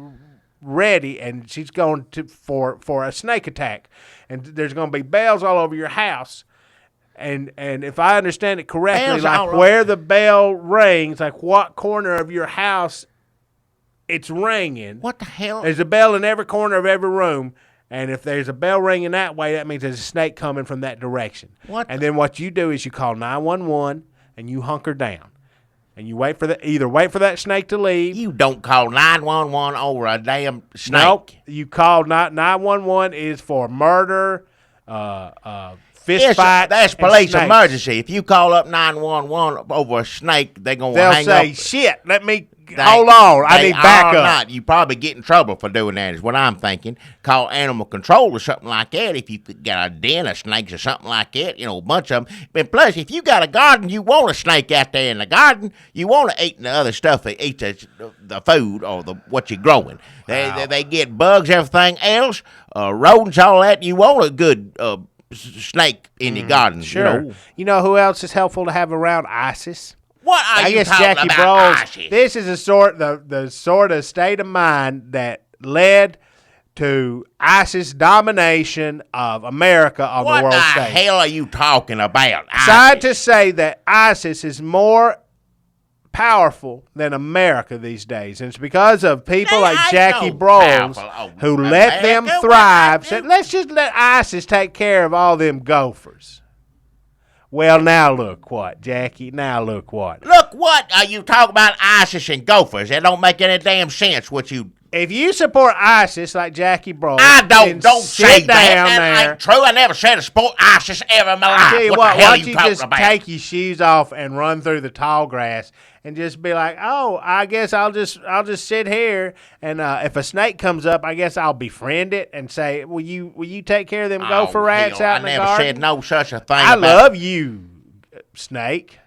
ready, and she's going to for a snake attack, and there's going to be bells all over your house. And if I understand it correctly, like where the bell rings, like what corner of your house it's ringing. What the hell? There's a bell in every corner of every room, and if there's a bell ringing that way, that means there's a snake coming from that direction. Then what you do is you call 911 and you hunker down, and you wait for that snake to leave. You don't call 911 over a damn snake. Nope. You call 911 is for murder, fist fight. That's police emergency. If you call up 911 over a snake, they'll hang up. They'll say, "Shit, let me." Hold on, I need backup. Not. You probably get in trouble for doing that is what I'm thinking. Call animal control or something like that if you got a den of snakes or something like that, a bunch of them. But plus, if you got a garden, you want a snake out there in the garden. You want to eat the other stuff that eats the food or what you're growing. They get bugs, everything else, rodents, all that. You want a good snake in your garden. Sure. You know who else is helpful to have around? ISIS. What are you talking Jackie about? Broles, this is the sort of state of mind that led to ISIS domination of America on the world stage. What the hell are you talking about? Scientists say that ISIS is more powerful than America these days, and it's because of people like Jackie Broles who let them thrive. Said, let's just let ISIS take care of all them gophers. Well, now look what, Jackie. Now look what. Look what are you talking about ISIS and gophers? That don't make any damn sense. If you support ISIS like Jackie Broles, I don't say that. That ain't true. I never said to support ISIS ever in my life. Tell you what what, the hell why are don't you talking just about? take your shoes off and run through the tall grass and just be like, oh, I guess I'll just sit here, and if a snake comes up, I guess I'll befriend it and say, will you take care of them gopher rats out in the garden? I never said no such a thing. I love you, snake.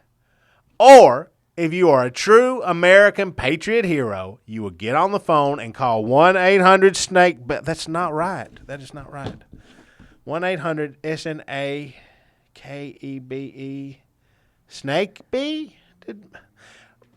Or if you are a true American patriot hero, you will get on the phone and call 1-800-SNAKE. But that's not right. That is not right. 1-800-SNAKEBE. Snake B?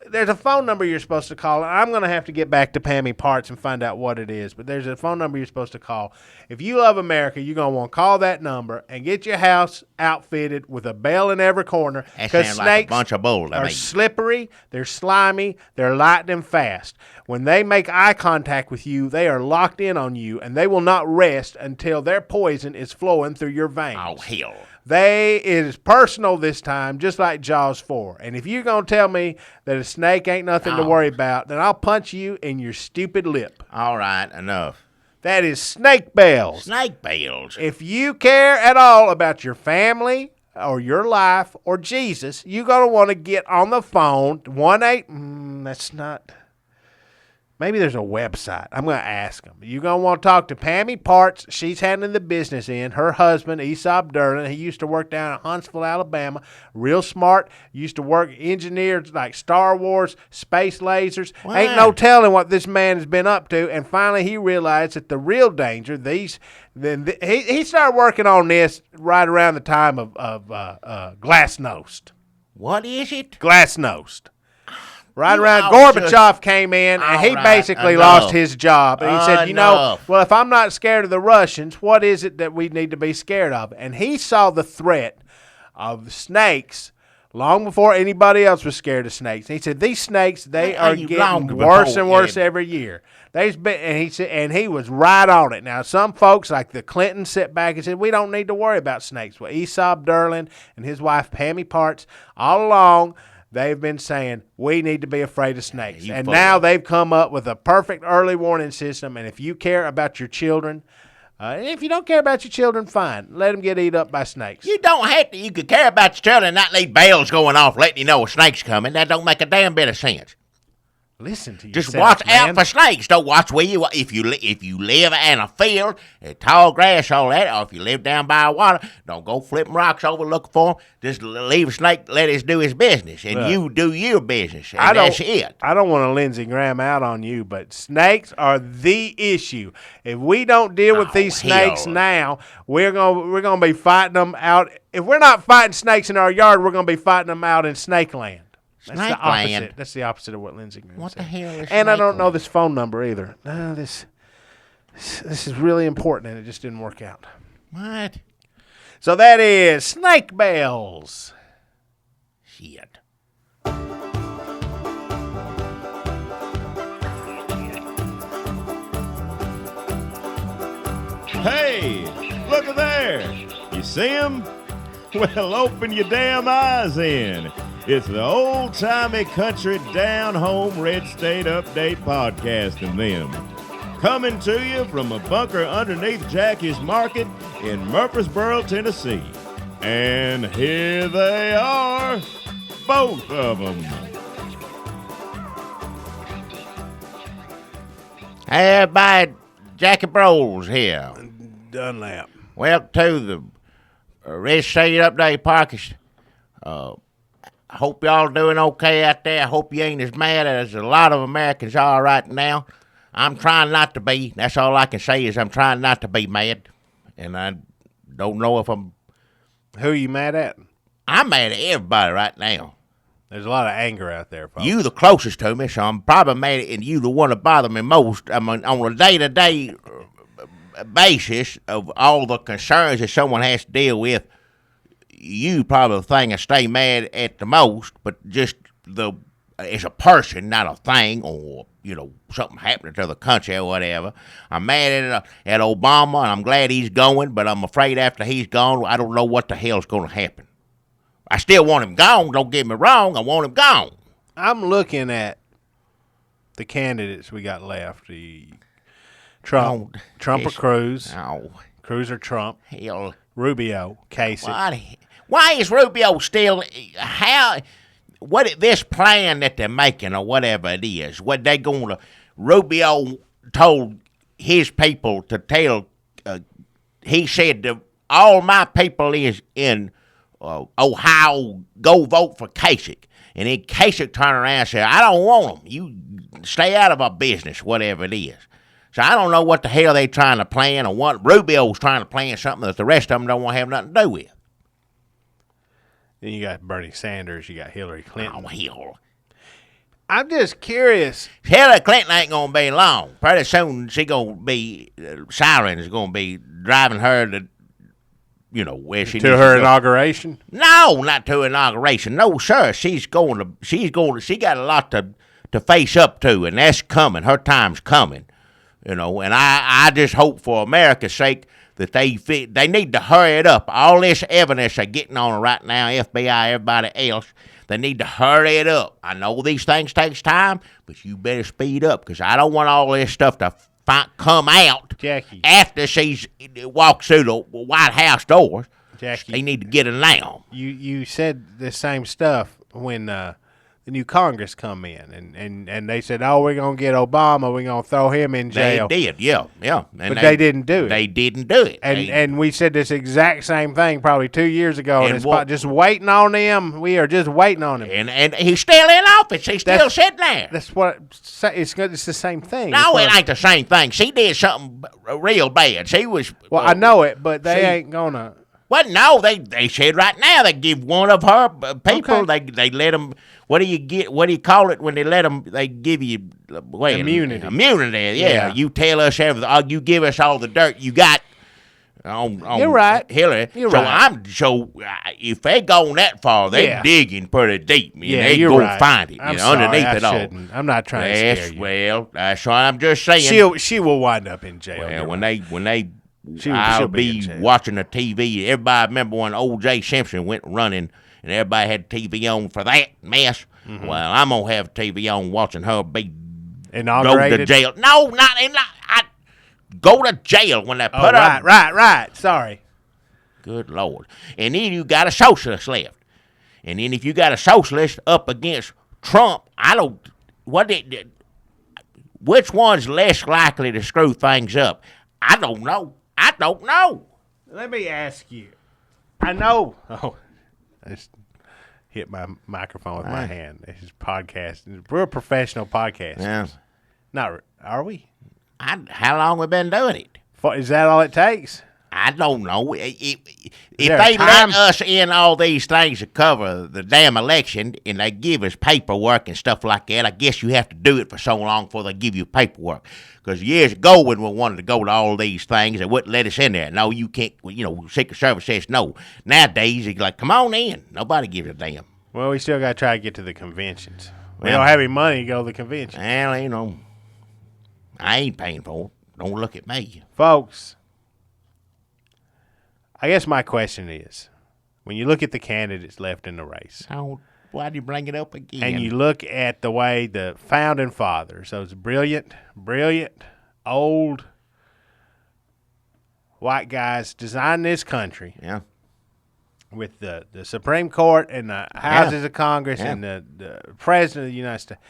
There's a phone number you're supposed to call. I'm going to have to get back to Pammy Parts and find out what it is. But there's a phone number you're supposed to call. If you love America, you're going to want to call that number and get your house outfitted with a bell in every corner. That sounds like a bunch of bull. Are slippery, they're slimy, they're lightning fast. When they make eye contact with you, they are locked in on you, and they will not rest until their poison is flowing through your veins. Oh, hell. It is personal this time, just like Jaws 4. And if you're going to tell me that a snake ain't nothing to worry about, then I'll punch you in your stupid lip. All right, enough. That is snake bells. Snake bells. If you care at all about your family or your life or Jesus, you're going to want to get on the phone. That's not... Maybe there's a website. I'm going to ask them. You're going to want to talk to Pammy Parts. She's handling the business end. Her husband, Aesop Derlin, he used to work down in Huntsville, Alabama. Real smart. Used to work engineers like Star Wars, space lasers. Wow. Ain't no telling what this man has been up to. And finally, he realized that the real danger, he started working on this right around the time of Glasnost. What is it? Glasnost. Right around Gorbachev came in, and he basically lost his job. And he said, well, if I'm not scared of the Russians, what is it that we need to be scared of? And he saw the threat of snakes long before anybody else was scared of snakes. And he said, these snakes, they are getting worse and worse every year. And he was right on it. Now, some folks, like the Clintons, sit back and said, we don't need to worry about snakes. Well, Aesop Derlin and his wife, Pammy Parts, all along, they've been saying, we need to be afraid of snakes. And now they've come up with a perfect early warning system. And if you care about your children, If you don't care about your children, fine. Let them get eaten up by snakes. You don't have to. You could care about your children and not leave bells going off letting you know a snake's coming. That don't make a damn bit of sense. Listen to Just yourself, watch man. out for snakes. Don't watch where you. If you live in a field, tall grass, all that, or if you live down by water, don't go flipping rocks over looking for them. Just leave a snake, let it do his business, and you do your business. And that's it. I don't want to Lindsey Graham out on you, but snakes are the issue. If we don't deal with these snakes now, we're gonna be fighting them out. If we're not fighting snakes in our yard, we're gonna be fighting them out in snake land. That's the opposite. That's the opposite of what Lindsey Graham said. What the hell is And I don't know land? this phone number either. No, this is really important, and it just didn't work out. What? So that is snake bells. Shit. Hey, look at there. You see him? Well, open your damn eyes in. It's the old-timey country down-home red state update podcast and them. Coming to you from a bunker underneath Jackie's Market in Murfreesboro, Tennessee. And here they are, both of them. Hey, everybody, Jackie Bros here. Dunlap. Welcome to the Red State Update Podcast. I hope y'all doing okay out there. I hope you ain't as mad as a lot of Americans are right now. I'm trying not to be. That's all I can say is I'm trying not to be mad. And I don't know if I'm... Who are you mad at? I'm mad at everybody right now. There's a lot of anger out there, folks. You the closest to me, so I'm probably mad at and you the one that bother me most. I mean, on a day-to-day basis of all the concerns that someone has to deal with, you probably the thing I stay mad at the most, but just as a person, not a thing, or, something happening to the country or whatever. I'm mad at Obama, and I'm glad he's going, but I'm afraid after he's gone, I don't know what the hell's going to happen. I still want him gone, don't get me wrong, I want him gone. I'm looking at the candidates we got left. The Trump or Cruz. Oh, Cruz or Trump. hell. Rubio, Kasich. Why is Rubio still, this plan that they're making or whatever it is, what they going to, Rubio told his people to tell, he said to all my people is in Ohio, go vote for Kasich. And then Kasich turned around and said, I don't want them. You stay out of our business, whatever it is. So I don't know what the hell they trying to plan or what Rubio's trying to plan something that the rest of them don't want to have nothing to do with. Then you got Bernie Sanders. You got Hillary Clinton. Oh, hell. I'm just curious. Hillary Clinton ain't going to be long. Pretty soon she going to be, sirens going to be driving her to, where she To her inauguration? No, not to inauguration. No, sir. She got a lot to face up to, and that's coming. Her time's coming. And I just hope for America's sake that they need to hurry it up. All this evidence they're getting on right now, FBI, everybody else, they need to hurry it up. I know these things takes time, but you better speed up because I don't want all this stuff to come out Jackie. after she walks through the White House doors. Jackie. They need to get it now. You said the same stuff when the new Congress come in, and they said, oh, we're going to get Obama, we're going to throw him in jail. They did, yeah. And But they didn't do it. They didn't do it. And we said this exact same thing probably 2 years ago, and it's just waiting on them. We are just waiting on him. And he's still in office. He's still sitting there. That's what it's the same thing. No, it ain't the same thing. She did something real bad. She was... Well, I know it, but they ain't going to... Well, no, they said right now they give one of her people, Okay. they let them... What do you call it when they let them, they give you... Immunity. Immunity, yeah. Yeah. You tell us everything. You give us all the dirt you got on You're right. Hillary. You're so right. If they going that far, they're digging pretty deep. They you're go right. find it I'm sorry, underneath I it all. shouldn't. I'm not trying to scare you. Well, that's what I'm just saying. She will wind up in jail. Well, You're when right. She'll I'll be in be jail. watching the TV. Everybody remember when O.J. Simpson went running and everybody had TV on for that mess? Mm-hmm. Well, I'm going to have TV on watching her be go to Inaugurated? jail. No, not go to jail when they put up. Right. Sorry. Good Lord. And then you got a socialist left. And then if you got a socialist up against Trump, which one's less likely to screw things up? I don't know. Let me ask you. I know. Oh, I just hit my microphone with my hand. This is podcasting. We're professional podcasters. Yeah. Not, are we? How long we been doing it? Is that all it takes? I don't know. If there they a time? let us in all these things to cover the damn election and they give us paperwork and stuff like that, I guess you have to do it for so long before they give you paperwork. Because years ago when we wanted to go to all these things, they wouldn't let us in there. No, you can't. Secret Service says no. Nowadays, it's like, come on in. Nobody gives a damn. Well, we still got to try to get to the conventions. We Well, don't have any money to go to the convention. Well, I ain't paying for it. Don't look at me. Folks, I guess my question is, when you look at the candidates left in the race, Why do you bring it up again? and you look at the way the founding fathers, those brilliant, old white guys designed this country Yeah. with the Supreme Court and the houses of Congress Yeah. and the President of the United States.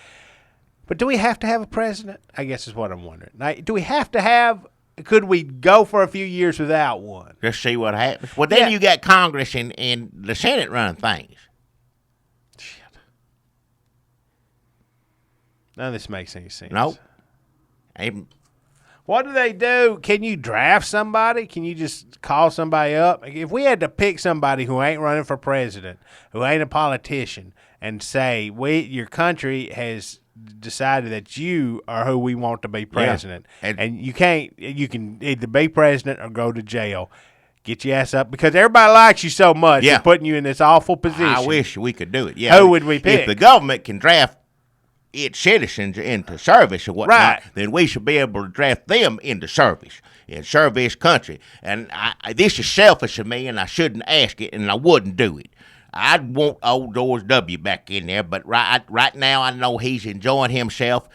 But do we have to have a president? I guess is what I'm wondering. Now, do we have to have... Could we go for a few years without one? Just see what happens. Well, then you got Congress and the Senate running things. Shit. None of this makes any sense. Nope. What do they do? Can you draft somebody? Can you just call somebody up? If we had to pick somebody who ain't running for president, who ain't a politician, and say, your country has decided that you are who we want to be president, and you can either be president or go to jail. Get your ass up because everybody likes you so much. They're putting you in this awful position. I wish we could do it. Yeah. Who would we pick? If the government can draft its citizens into service or whatnot, then we should be able to draft them into service and serve this country. And this is selfish of me, and I shouldn't ask it, and I wouldn't do it. I'd want old George W. back in there, but right now I know he's enjoying himself,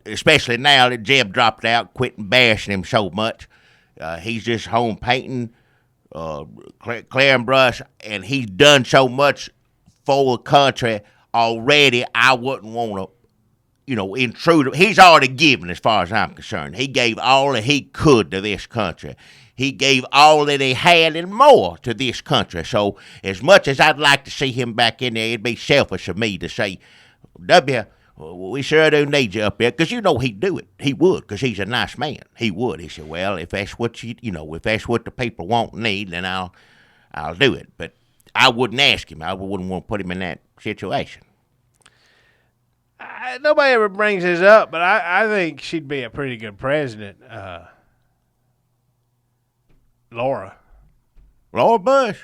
especially now that Jeb dropped out, quitting bashing him so much. He's just home painting, clearing brush, and he's done so much for the country already. I wouldn't want to, intrude. He's already given, as far as I'm concerned. He gave all that he could to this country. He gave all that he had and more to this country. So as much as I'd like to see him back in there, it'd be selfish of me to say, W, we sure do need you up there, because he'd do it. He would, because he's a nice man. He would. He said, well, if that's what if that's what the people want and need, then I'll do it. But I wouldn't ask him. I wouldn't want to put him in that situation. Nobody ever brings this up, but I think she'd be a pretty good president. Laura Bush.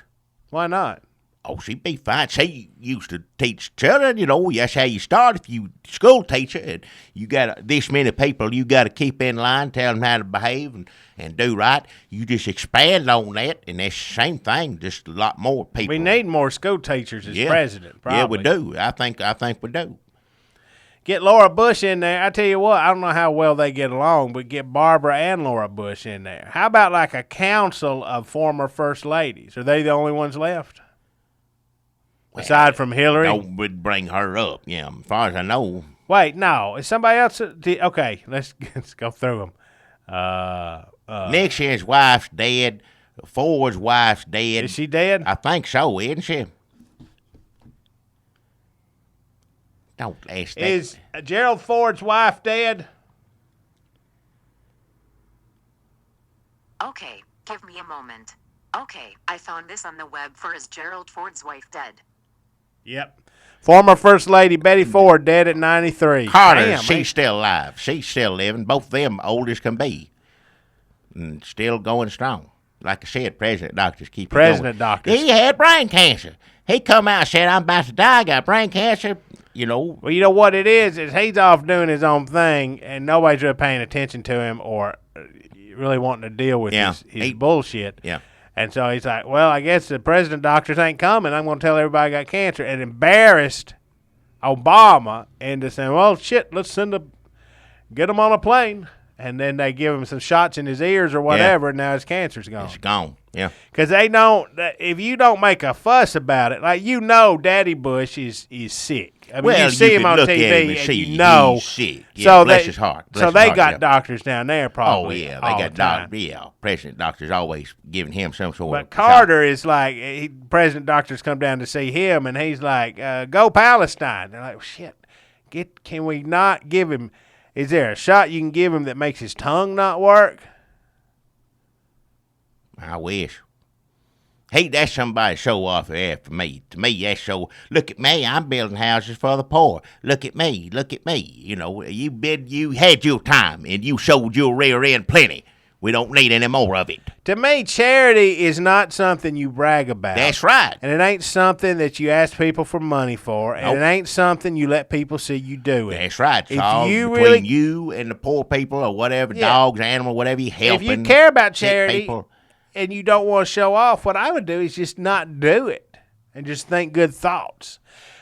Why not? Oh, she'd be fine. She used to teach children, that's how you start. If you school teacher and you got this many people you got to keep in line, tell them how to behave and do right, you just expand on that, and that's the same thing, just a lot more people. We need more school teachers as president, probably. Yeah, we do. I think we do. Get Laura Bush in there. I tell you what, I don't know how well they get along, but get Barbara and Laura Bush in there. How about like a council of former first ladies? Are they the only ones left? Aside from Hillary? No, we'd bring her up, as far as I know. Wait, no. Is somebody else? Okay, let's go through them. Nixon's wife's dead. Ford's wife's dead. Is she dead? I think so, isn't she? Don't ask that. Is Gerald Ford's wife dead? Okay, give me a moment. Okay, I found this on the web for is Gerald Ford's wife dead? Yep. Former First Lady Betty Ford dead at 93. Carter, Damn, she's still alive. She's still living. Both of them old as can be. And still going strong. Like I said, President Doctors keep President going. Doctors. He had brain cancer. He come out and said, I'm about to die. I got brain cancer. Well, you know what it is he's off doing his own thing, and nobody's really paying attention to him or really wanting to deal with his bullshit. Yeah. And so he's like, well, I guess the president doctors ain't coming. I'm going to tell everybody I got cancer. And embarrassed Obama into saying, well, shit, let's get them on a plane. and then they give him some shots in his ears or whatever, and now his cancer's gone. It's gone. Yeah. Because they don't. If you don't make a fuss about it, like Daddy Bush is sick. I mean, you see him on look at him TV, and and see you know. he's sick. Yeah, So bless they, his heart. so they got doctors down there, probably. Oh yeah, all they got the time. doctors. Yeah, president doctors always giving him some sort But of. Carter is like, president doctors come down to see him, and he's like, "Go Palestine." They're like, well, "Shit, can we not give him? Is there a shot you can give him that makes his tongue not work?" I wish. Hey, that's somebody show off there for me. To me, that's show. Look at me, I'm building houses for the poor. Look at me. You know, you had your time and you showed your rear end plenty. We don't need any more of it. To me, charity is not something you brag about. That's right. And it ain't something that you ask people for money for. And it ain't something you let people see you do it. That's right. It's If all you between really- you and the poor people or whatever, Yeah. dogs, animals, whatever you helping. If you care about sick charity people. and you don't want to show off, what I would do is just not do it and just think good thoughts.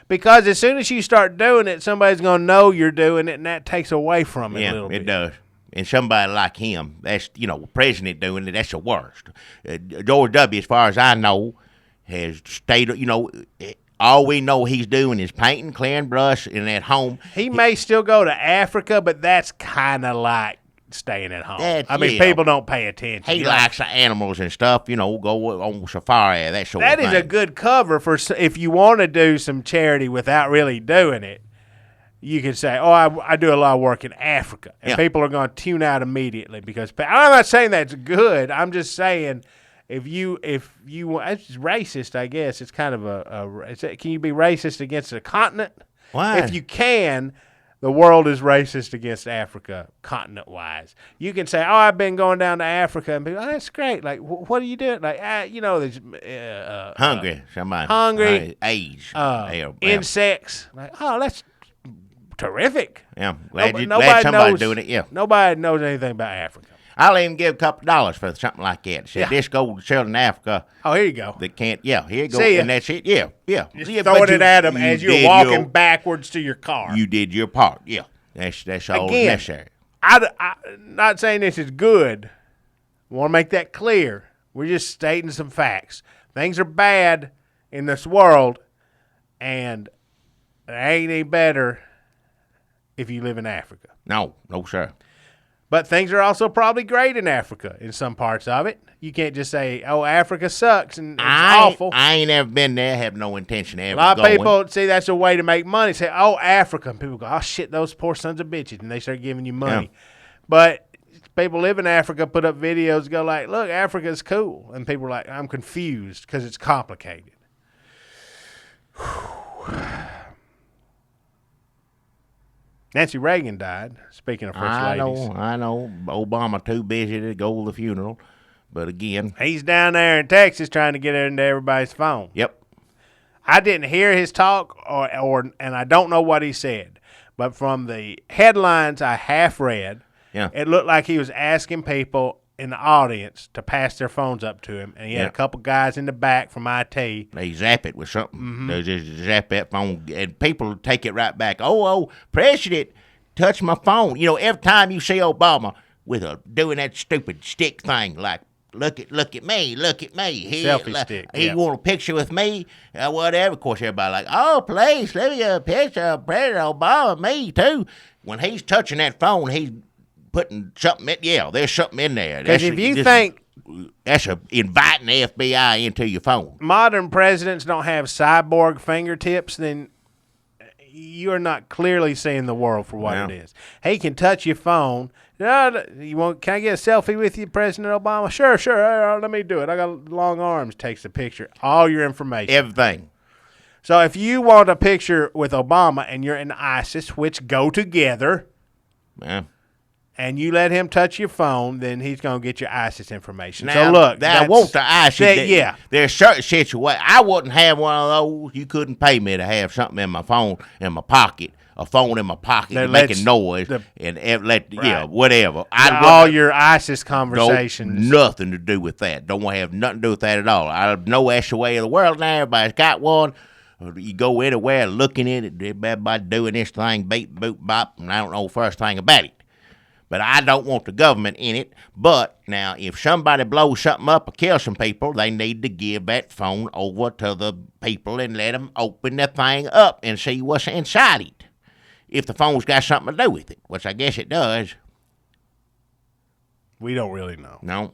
Because as soon as you start doing it, somebody's going to know you're doing it, and that takes away from it a little bit. It does. And somebody like him, that's, president doing it, that's the worst. George W., as far as I know, has stayed, all we know he's doing is painting, clearing brush, and at home. He may still go to Africa, but that's kind of like staying at home. People don't pay attention. He likes the animals and stuff, go on safari, that sort of That thing. is a good cover for if you want to do some charity without really doing it. You can say, I do a lot of work in Africa. And people are going to tune out immediately because I'm not saying that's good. I'm just saying if you it's racist, I guess. It's kind of can you be racist against a continent? Why? If you can, the world is racist against Africa, continent-wise. You can say, I've been going down to Africa, and people, that's great. Like, what are you doing? Like, there's hungry, somebody. Hungry. Age. Insects. Like, that's terrific. Yeah, glad Nobody somebody's knows, doing it, yeah. Nobody knows anything about Africa. I'll even give a couple dollars for something like that. Say, Yeah. this goes to children in Africa. Oh, here you go. That can't, here you go. See ya. And that's it, yeah. Just Yeah, throwing but it at them as you're did walking backwards to your car. You did your part, yeah. That's all Again, necessary. I'm not saying this is good. I want to make that clear. We're just stating some facts. Things are bad in this world, and it ain't any better if you live in Africa. No, sir. But things are also probably great in Africa in some parts of it. You can't just say, Africa sucks and it's awful. I ain't ever been there, have no intention of ever A lot of going. people see that's a way to make money. Say, Africa. And people go, shit, those poor sons of bitches. And they start giving you money. Yeah. But people live in Africa, put up videos, go like, look, Africa's cool. And people are like, I'm confused because it's complicated. Nancy Reagan died, speaking of first ladies. I know. Obama too busy to go to the funeral. But again. He's down there in Texas trying to get into everybody's phone. Yep. I didn't hear his talk, and I don't know what he said. But from the headlines I half read, it looked like he was asking people in the audience to pass their phones up to him. And he had a couple guys in the back from IT. They zap it with something. Mm-hmm. They just zap that phone, and people take it right back. President, touch my phone. Every time you see Obama doing that stupid stick thing, like, look at me. Selfie stick. He want a picture with me, whatever. Of course, everybody like, please, let me a picture of President Obama, me too. When he's touching that phone, he's putting something there's something in there. Because if you think that's inviting the FBI into your phone. Modern presidents don't have cyborg fingertips, then you're not clearly seeing the world for what it is. He can touch your phone. Can I get a selfie with you, President Obama? Sure. Let me do it. I got long arms. Takes a picture. All your information. Everything. So if you want a picture with Obama and you're in ISIS, which go together, and you let him touch your phone, then he's going to get your ISIS information. Now, so look, I want the ISIS. There's certain situations. I wouldn't have one of those. You couldn't pay me to have something in my phone, in my pocket, a phone in my pocket making noise, whatever. All your ISIS conversations. Nothing to do with that. Don't want to have nothing to do with that at all. I know that's the way of the world now. Everybody's got one. You go anywhere looking at it, everybody doing this thing, beep, boop, bop, and I don't know the first thing about it. But I don't want the government in it. But now, if somebody blows something up or kills some people, they need to give that phone over to the people and let them open the thing up and see what's inside it. If the phone's got something to do with it, which I guess it does. We don't really know. No.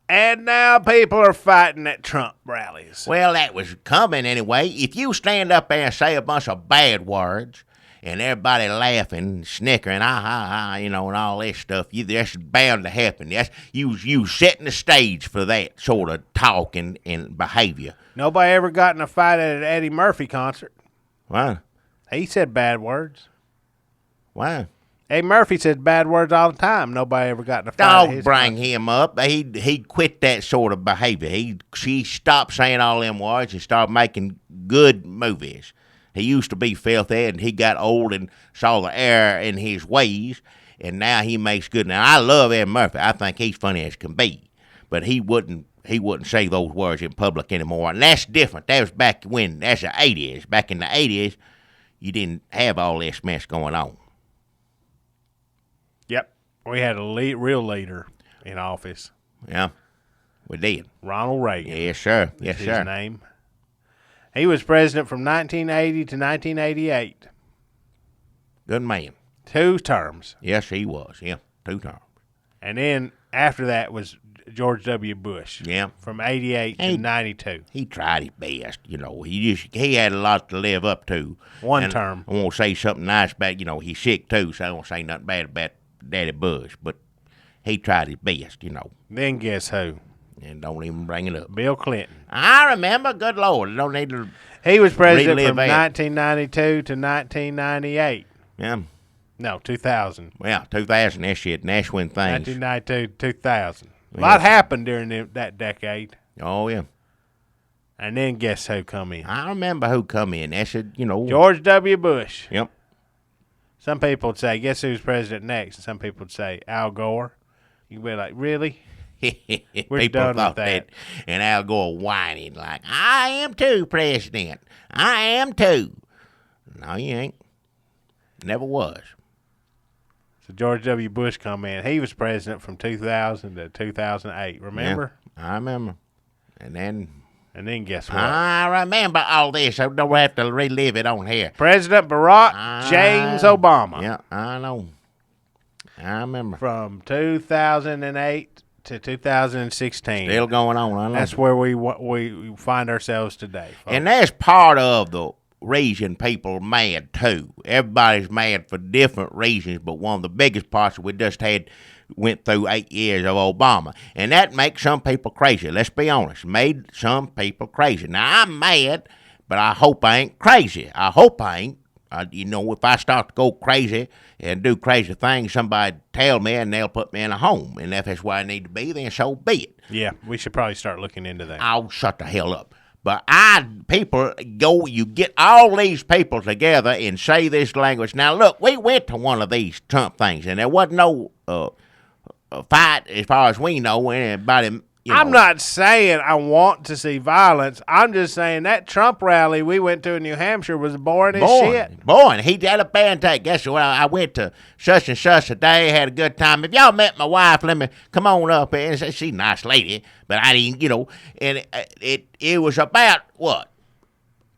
And now people are fighting at Trump rallies. Well, that was coming anyway. If you stand up there and say a bunch of bad words and everybody laughing, snickering, and all this stuff, that's bound to happen. That's you setting the stage for that sort of talk and behavior. Nobody ever got in a fight at an Eddie Murphy concert. Why? He said bad words. Why? Eddie Murphy said bad words all the time. Nobody ever got in a fight at Don't his bring concert. him up. He quit that sort of behavior. He stopped saying all them words and started making good movies. He used to be filthy, and he got old and saw the error in his ways, and now he makes good. Now, I love Eddie Murphy. I think he's funny as can be, but he wouldn't say those words in public anymore, and that's different. That was back when, that's the 80s. Back in the 80s, you didn't have all this mess going on. Yep. We had a real leader in office. Yeah, we did. Ronald Reagan. Yes, sir. Yes, His sir. name. He was president from 1980 to 1988. Good man. 2 terms. Yes, he was. Yeah, 2 terms. And then after that was George W. Bush. Yeah. From 88 to 92. He tried his best, He had a lot to live up to. One And term. I won't say something nice about, he's sick too, so I won't say nothing bad about Daddy Bush. But he tried his best, Then guess who? and don't even bring it up. Bill Clinton. I remember. Good Lord, I don't need to. He was president Relive from that. 1992 to 1998. Yeah, No, 2000. well, 2000. That shit. And that's when things. 1992 to 2000. A Yes. lot happened during that decade. Oh yeah, And then guess who come in? I remember who come in. That's it. George W. Bush. Yep. Some people would say, guess who's president next? And some people would say, Al Gore. You'd be like, really? We're People done with thought that. and Al Gore whining like, "I am too, President. I am too." No, you ain't. Never was. So George W. Bush come in. He was president from 2000 to 2008. Remember? Yeah, I remember. And then And then guess what? I remember all this. I don't have to relive it on here. President Barack James Obama. Yeah, I know. I remember. From 2008 to 2016. Still going on. I know. That's where we find ourselves today. Folks. And that's part of the reason people are mad, too. Everybody's mad for different reasons, but one of the biggest parts we just went through 8 years of Obama. And that makes some people crazy. Let's be honest. Made some people crazy. Now, I'm mad, but I hope I ain't crazy. I hope I ain't. If I start to go crazy and do crazy things, somebody tell me and they'll put me in a home. And if that's where I need to be, then so be it. Yeah, we should probably start looking into that. I'll shut the hell up. But you get all these people together and say this language. Now, look, we went to one of these Trump things, and there wasn't no fight as far as we know. Anybody, I'm not saying I want to see violence. I'm just saying that Trump rally we went to in New Hampshire was boring as shit. Boring. He had a band take. Guess what? I went to such and such today, had a good time. If y'all met my wife, let me come on up. And she's a nice lady, but I didn't, and it was about what?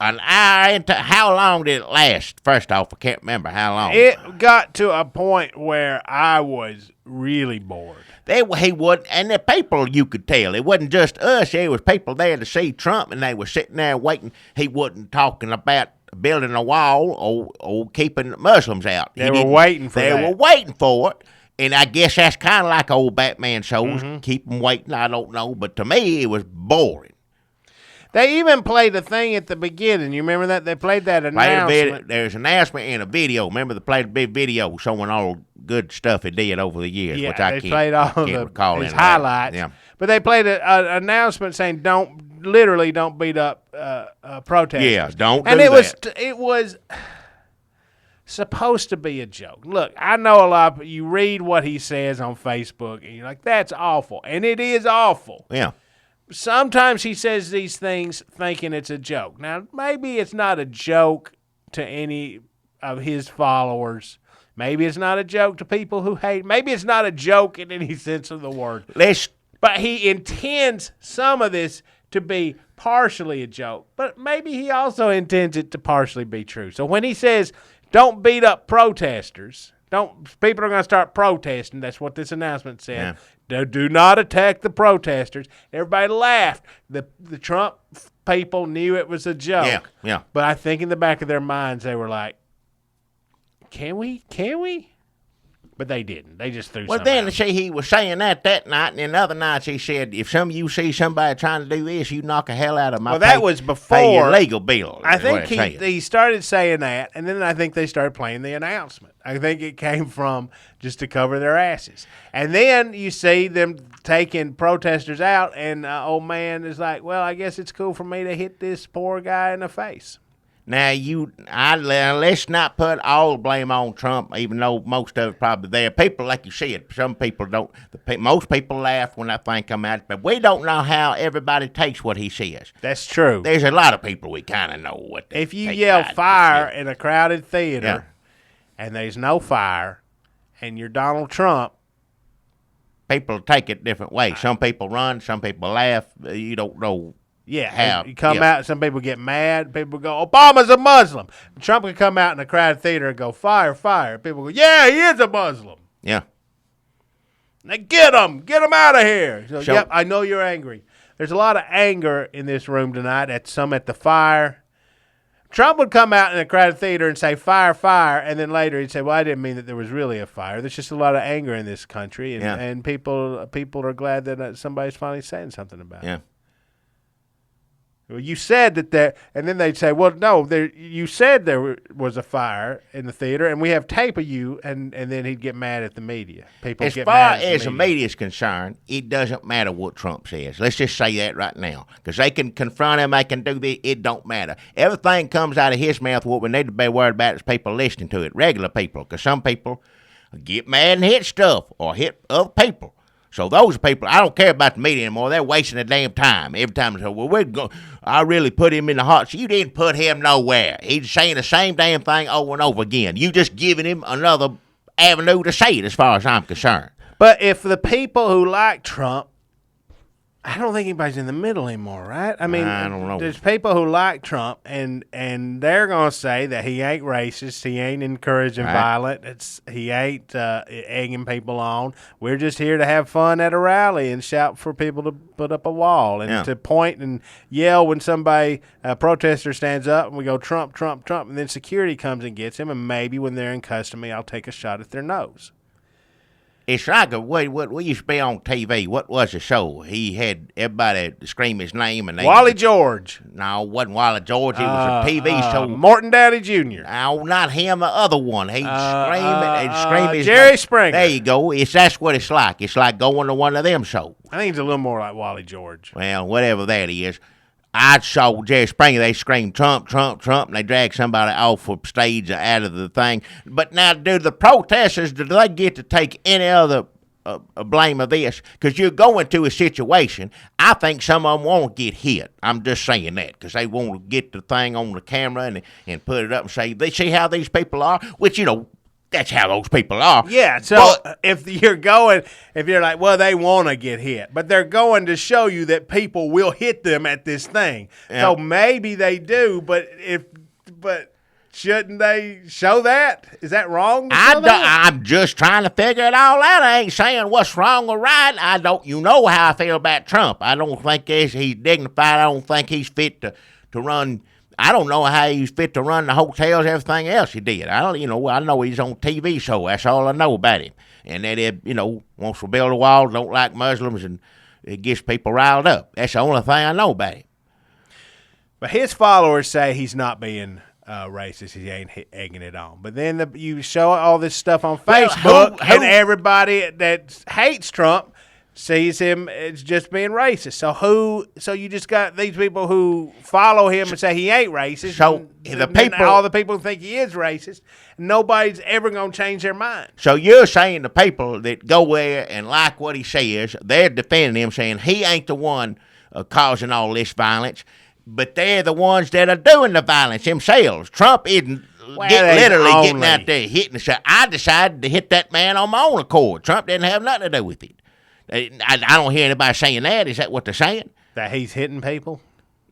An hour into, how long did it last? First off, I can't remember how long. It got to a point where I was really bored. He wouldn't, and the people, you could tell, it wasn't just us. There was people there to see Trump, and they were sitting there waiting. He wasn't talking about building a wall or keeping Muslims out. They were waiting for They that. were waiting for it, and I guess that's kind of like old Batman shows. Keep them waiting, I don't know, but to me, it was boring. They even played a thing at the beginning. You remember that? They played that announcement. There's an announcement and a video. Remember, they played a big video showing all good stuff he did over the years, Yeah, which I they can't, played all can't recall his any of that. highlights. Yeah. But they played an announcement saying, don't beat up protesters. Yeah, don't and do it was supposed to be a joke. Look, I know a lot of you read what he says on Facebook, and you're like, that's awful. And it is awful. Yeah. Sometimes he says these things thinking it's a joke. Now, maybe it's not a joke to any of his followers. Maybe it's not a joke to people who hate. Maybe it's not a joke in any sense of the word. But he intends some of this to be partially a joke. But maybe he also intends it to partially be true. So when he says, don't beat up protesters, people are going to start protesting. That's what this announcement said. Yeah. Do not attack the protesters. Everybody laughed. The Trump people knew it was a joke. Yeah, yeah. But I think in the back of their minds they were like, Can we? But they didn't. They just threw Well, then he was saying that night, and then other nights he said, if some of you see somebody trying to do this, you knock a hell out of my that was before. Pay your legal bill. I think he started saying that, and then I think they started playing the announcement. I think it came from just to cover their asses. And then you see them taking protesters out, and old man is like, well, I guess it's cool for me to hit this poor guy in the face. Now, let's not put all the blame on Trump, even though most of it's probably there. People, like you said, some people don't. Most people laugh when that thing come out, but we don't know how everybody takes what he says. That's true. There's a lot of people we kind of know what they If you yell fire in a crowded theater and there's no fire and you're Donald Trump, people take it different ways. Some people run, some people laugh. You don't know. Yeah, you come out, some people get mad. People go, Obama's a Muslim. Trump can come out in a crowded theater and go, fire, fire. People go, yeah, he is a Muslim. Yeah. Now get him out of here. So, yep, I know you're angry. There's a lot of anger in this room tonight, some at the fire. Trump would come out in a crowded theater and say, fire, fire, and then later he'd say, well, I didn't mean that there was really a fire. There's just a lot of anger in this country, and people are glad that somebody's finally saying something about it. Well, you said that and then they'd say, well, no, you said there was a fire in the theater, and we have tape of you, and then he'd get mad at the media. As far as the media is concerned, it doesn't matter what Trump says. Let's just say that right now, because they can confront him, they can do this. It don't matter. Everything comes out of his mouth. What we need to be worried about is people listening to it, regular people, because some people get mad and hit stuff or hit other people. So those people, I don't care about the media anymore. They're wasting their damn time. Every time they say, well, I really put him in the hot seat. You didn't put him nowhere. He's saying the same damn thing over and over again. You just giving him another avenue to say it as far as I'm concerned. But if the people who like Trump, I don't think anybody's in the middle anymore, right? I mean, I don't know. There's people who like Trump, and they're going to say that he ain't racist, he ain't encouraging violence, he ain't egging people on. We're just here to have fun at a rally and shout for people to put up a wall and to point and yell when a protester stands up, and we go, Trump, Trump, Trump, and then security comes and gets him, and maybe when they're in custody, I'll take a shot at their nose. It's like what we used to be on TV. What was the show? He had everybody scream his name. And Wally George. No, it wasn't Wally George. It was a TV show. Morton Downey Jr. No, not him, the other one. He'd scream his Jerry name. Springer. There you go. That's what it's like. It's like going to one of them shows. I think it's a little more like Wally George. Well, whatever that is. I saw Jerry Springer, they screamed Trump, Trump, Trump, and they dragged somebody off of stage out of the thing. But now, do the protesters, do they get to take any other blame of this? Because you're going to a situation, I think some of them won't get hit. I'm just saying that, because they want to get the thing on the camera and put it up and say, they see how these people are, which, that's how those people are. Yeah, so if you're like, well, they want to get hit, but they're going to show you that people will hit them at this thing. Yeah. So maybe they do, but shouldn't they show that? Is that wrong? I'm just trying to figure it all out. I ain't saying what's wrong or right. You know how I feel about Trump. I don't think he's dignified. I don't think he's fit to run. I don't know how he's fit to run the hotels, everything else he did. I know he's on TV show. That's all I know about him. And that he, wants to build a wall, don't like Muslims, and it gets people riled up. That's the only thing I know about him. But his followers say he's not being racist. He ain't egging it on. But then you show all this stuff on Facebook, and everybody that hates Trump sees him as just being racist. So you just got these people who follow him and say he ain't racist. So all the people who think he is racist, nobody's ever going to change their mind. So you're saying the people that go there and like what he says, they're defending him, saying he ain't the one causing all this violence, but they're the ones that are doing the violence themselves. Trump isn't literally getting out there hitting the shot. I decided to hit that man on my own accord. Trump didn't have nothing to do with it. I don't hear anybody saying that. Is that what they're saying? That he's hitting people?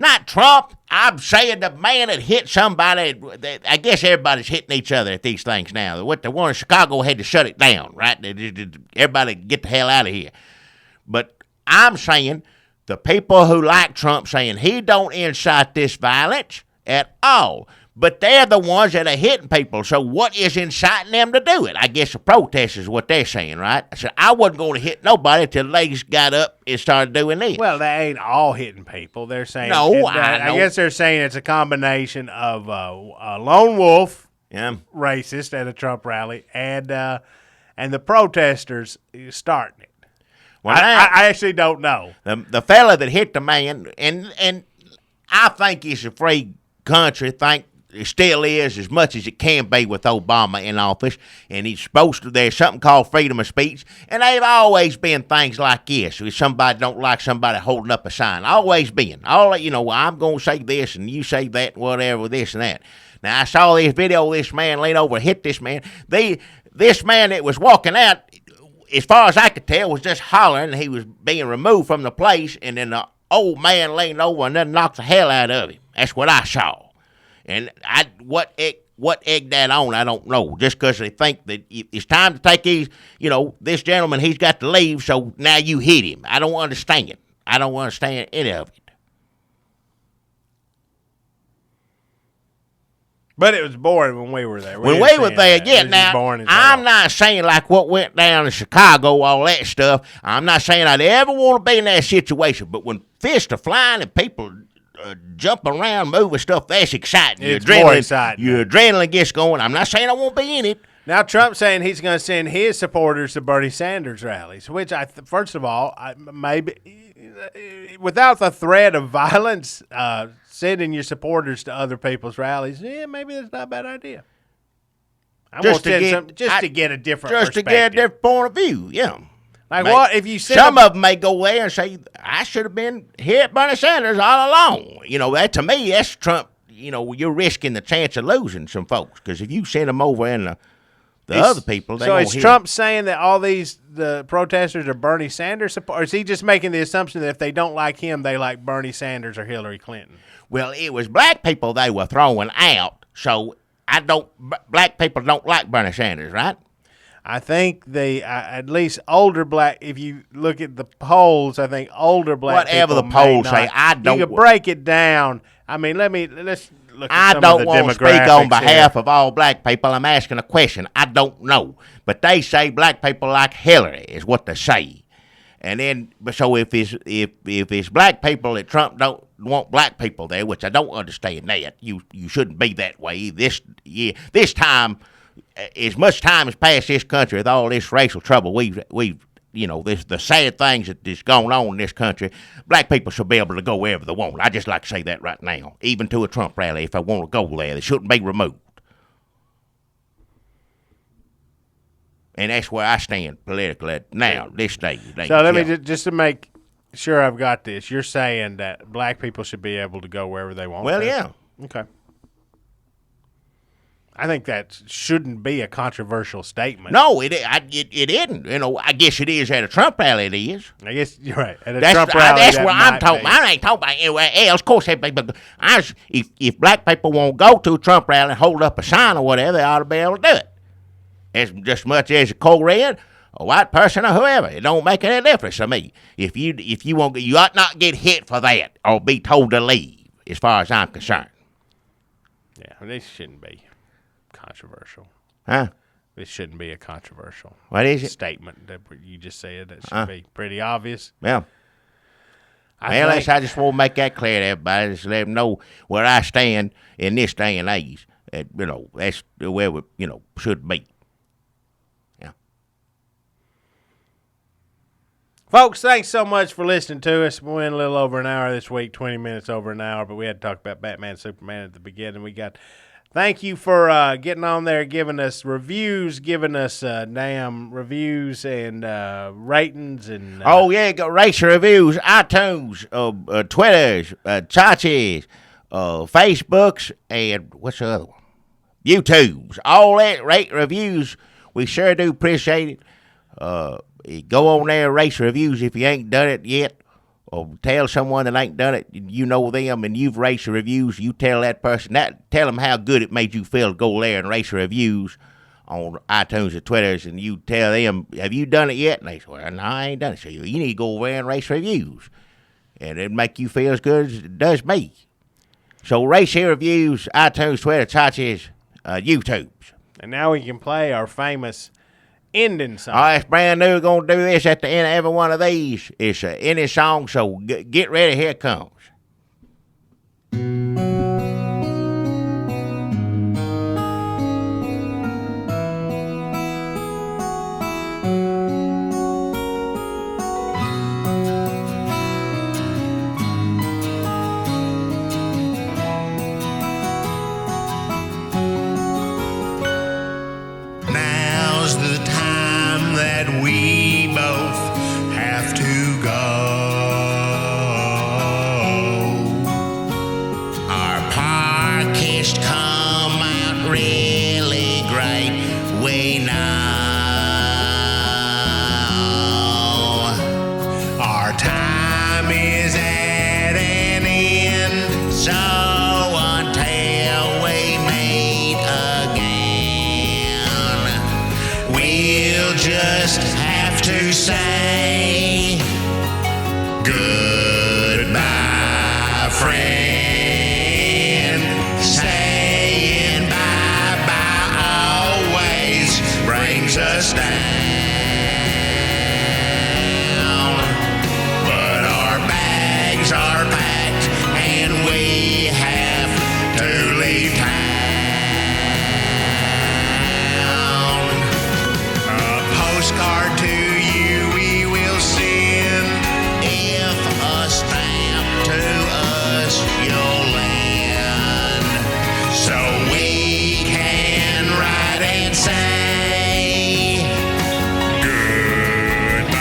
Not Trump. I'm saying the man that hit somebody. I guess everybody's hitting each other at these things now. What the one in Chicago had to shut it down, right? Everybody get the hell out of here. But I'm saying the people who like Trump saying he don't incite this violence at all. But they're the ones that are hitting people. So what is inciting them to do it? I guess a protest is what they're saying, right? I said, I wasn't going to hit nobody until the ladies got up and started doing this. Well, they ain't all hitting people. They're saying... No, I guess they're saying it's a combination of a lone wolf, racist at a Trump rally, and the protesters starting it. Well, I actually don't know. The fella that hit the man, and I think it's a free country, it still is as much as it can be with Obama in office, and he's supposed to. There's something called freedom of speech, and they've always been things like this. If somebody don't like somebody holding up a sign, always been. I'm going to say this and you say that, whatever, this and that. Now I saw this video. This man leaned over, hit this man. This man that was walking out, as far as I could tell, was just hollering. He was being removed from the place, and then the old man leaned over and then knocked the hell out of him. That's what I saw. And what egged that on, I don't know. Just because they think that it's time to take this gentleman, he's got to leave, so now you hit him. I don't understand it. I don't understand any of it. But it was boring when we were there. When we were there, now, I'm not saying like what went down in Chicago, all that stuff. I'm not saying I'd ever want to be in that situation. But when fists are flying and people jumping around, moving stuff, that's exciting. It's more exciting. Your adrenaline gets going. I'm not saying I won't be in it. Now, Trump's saying he's going to send his supporters to Bernie Sanders rallies, which, first of all, maybe without the threat of violence, sending your supporters to other people's rallies, maybe that's not a bad idea. Just to get a different perspective. Just to get a different point of view, yeah. Like what if you some of them may go there and say, I should have been here at Bernie Sanders all along. That to me, that's Trump. You're risking the chance of losing some folks because if you send them over and the other people, so is Trump saying that all the protesters are Bernie Sanders supporters? Or is he just making the assumption that if they don't like him, they like Bernie Sanders or Hillary Clinton? Well, it was black people they were throwing out, so black people don't like Bernie Sanders, right? I think at least older black, if you look at the polls, I think older black whatever people the polls say, you can break it down. I mean, let's look at I don't want to speak on behalf of all black people. I'm asking a question. I don't know. But they say black people like Hillary is what they say. And then, so if it's black people that Trump don't want black people there, which I don't understand that, you shouldn't be that way. This time, as much time has passed this country with all this racial trouble, we've the sad things that is going on in this country, black people should be able to go wherever they want. I just like to say that right now. Even to a Trump rally, if I want to go there, they shouldn't be removed. And that's where I stand politically now, this day. So let me just to make sure I've got this. You're saying that black people should be able to go wherever they want. Well, yeah. Okay. I think that shouldn't be a controversial statement. No, it isn't. I guess it is at a Trump rally. It is. I guess you're right. At a Trump rally, that's what I'm talking about. I ain't talking about anywhere else. Of course, if black people won't go to a Trump rally and hold up a sign or whatever, they ought to be able to do it. As just much as a Korean, a white person, or whoever, it don't make any difference to me. If you won't, you ought not get hit for that or be told to leave. As far as I'm concerned. Yeah, this shouldn't be controversial. Huh? This shouldn't be a controversial statement that you just said. That should be pretty obvious. Yeah. I just want to make that clear to everybody. Just let them know where I stand in this day and age. That's where we, should be. Yeah. Folks, thanks so much for listening to us. We went a little over an hour this week, 20 minutes over an hour, but we had to talk about Batman, Superman at the beginning. Thank you for getting on there, giving us reviews, giving us damn reviews and ratings. And oh, yeah, got race reviews, iTunes, Twitters, Chachis, Facebooks, and what's the other one? YouTubes, all that, rate reviews. We sure do appreciate it. Go on there, race reviews if you ain't done it yet. Or tell someone that ain't done it, you know them, and you've raced reviews. You tell that person that, tell them how good it made you feel to go there and race reviews on iTunes and Twitters, and you tell them, have you done it yet? And they say, well, no, I ain't done it. So you need to go over there and race reviews, and it'll make you feel as good as it does me. So race reviews, iTunes, Twitter, Chachi's, YouTubes. And now we can play our famous ending song. All right, it's brand new. We're going to do this at the end of every one of these. It's an ending song, so get ready. Here it comes. We both have to go. Our podcast come out really great. We know our time is at an end. So until we meet again, we'll just have to say goodbye, friend. Saying bye-bye always brings us down. But our bags are packed and we have to leave town. Postcard to you we will send if a stamp to us you'll lend, so we can write and say goodbye,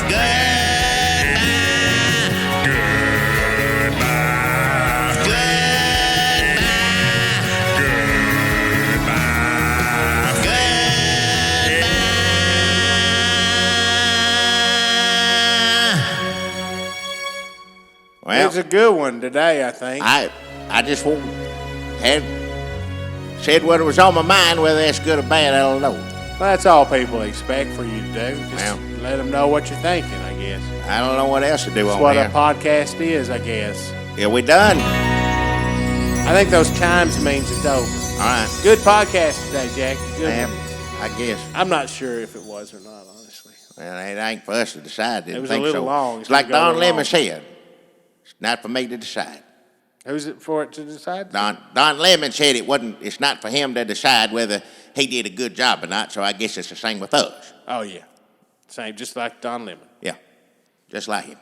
goodbye, goodbye, goodbye, goodbye, goodbye. Well, It's a good one today, I think. I just had said what was on my mind. Whether that's good or bad, I don't know. Well, that's all people expect for you to do. Just Well. let them know what you're thinking, I guess. I don't know what else to do That's on what there. a podcast is, I guess. Yeah, we done. I think those chimes means it's over. All right. Good podcast today, Jack. Good Yeah, one. I guess. I'm not sure if it was or not, honestly. Well, it ain't for us to decide. Didn't It was a think little so. long. It's like gonna go a Don little Lemon long. said. It's not for me to decide. Who's it for it to decide? Don Lemon said it wasn't. It's not for him to decide whether he did a good job or not. So I guess it's the same with us. Oh, yeah. Same, just like Don Lemon. Yeah, just like him.